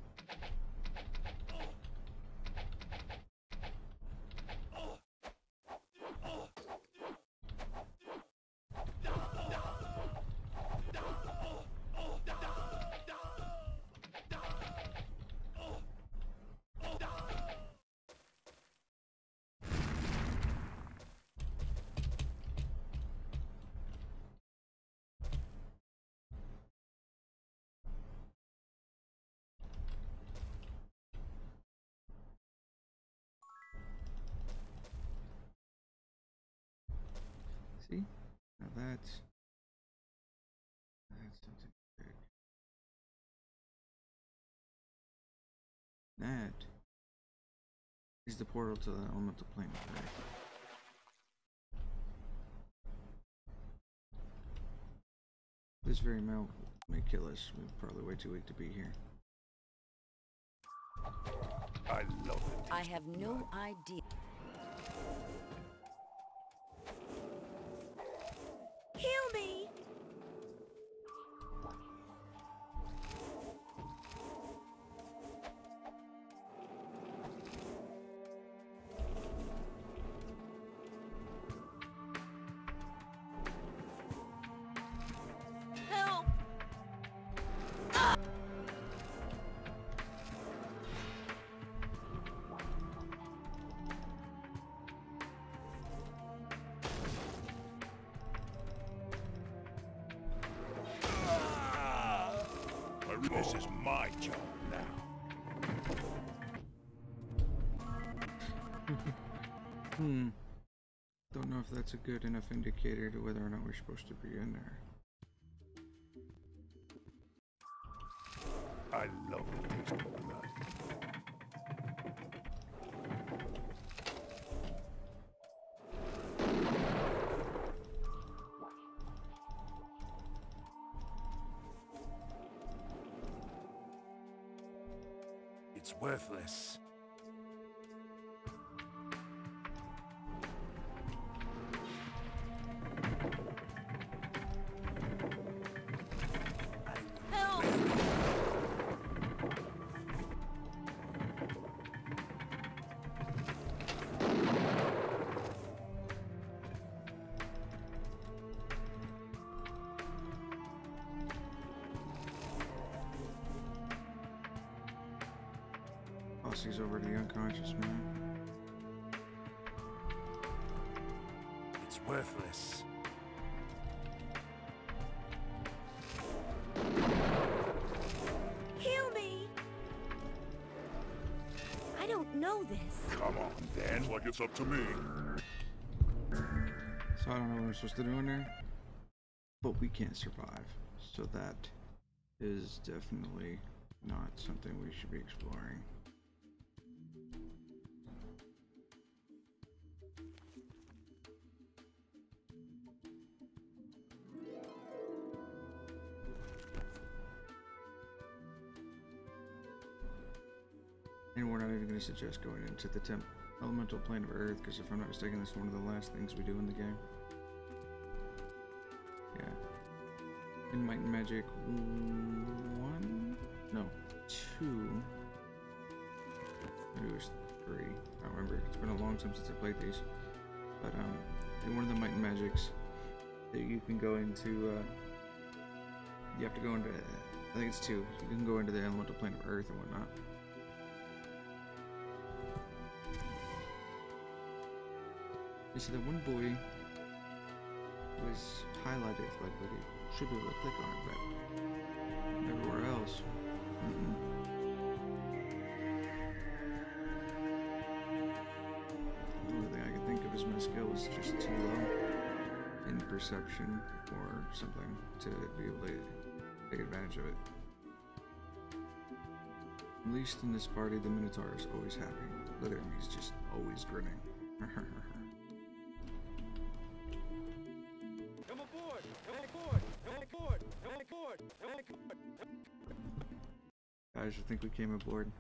See? Now that's something big. That is the portal to the elemental plane, right? This very mount may kill us. We're probably way too weak to be here. I love it. I have no idea. Heal me! Help! This is my job now. Don't know if that's a good enough indicator to whether or not we're supposed to be in there. I love the taste of blood. It's worthless. Help! these over to the unconscious man. It's worthless. Heal me! I don't know this. Come on, then. Looks like it's up to me. So I don't know what we're supposed to do in there, but we can't survive. So that is definitely not something we should be exploring. And we're not even going to suggest going into the elemental plane of Earth, because if I'm not mistaken, that's one of the last things we do in the game. Yeah. In Might and Magic 1? No, 2. Maybe it was 3. I don't remember. It's been a long time since I played these. But in one of the Might and Magics, that you can go into, you have to go into, I think it's 2. You can go into the elemental plane of Earth and whatnot. You see, that one boy was highlighted like what he should be able to click on, but everywhere else. The only thing I can think of is my skill is just too low in perception or something to be able to take advantage of it. At least in this party, the Minotaur is always happy. Look at him, he's just always grinning. Come aboard! Come aboard! Come aboard! Come aboard! Come aboard! Guys, I think we came aboard.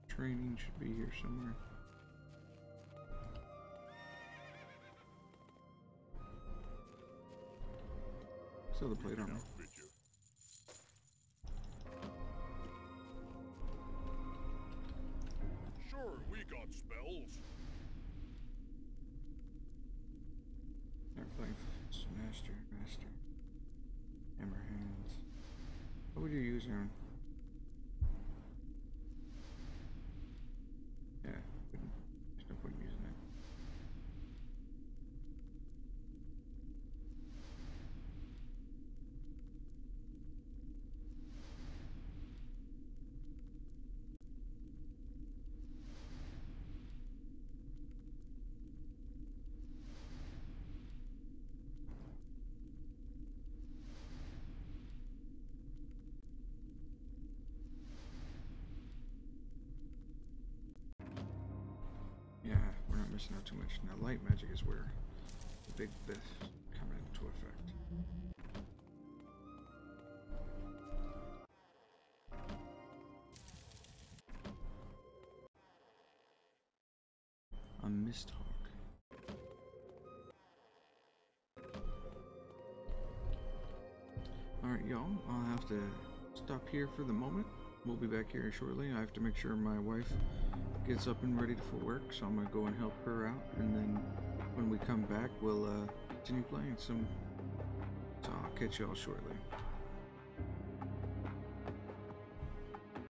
Training should be here somewhere. Still the plate armor. Sure, we got spells. Flying master. Hammer hands. What would you use, Aaron? Yeah, there's no point in using it. Yeah, we're not missing out too much. Now, light magic is where the big biff come into effect. A Misthawk. Alright, y'all, I'll have to stop here for the moment. We'll be back here shortly. I have to make sure my wife gets up and ready for work, so I'm gonna go and help her out, and then when we come back, we'll continue playing some. So I'll catch y'all shortly.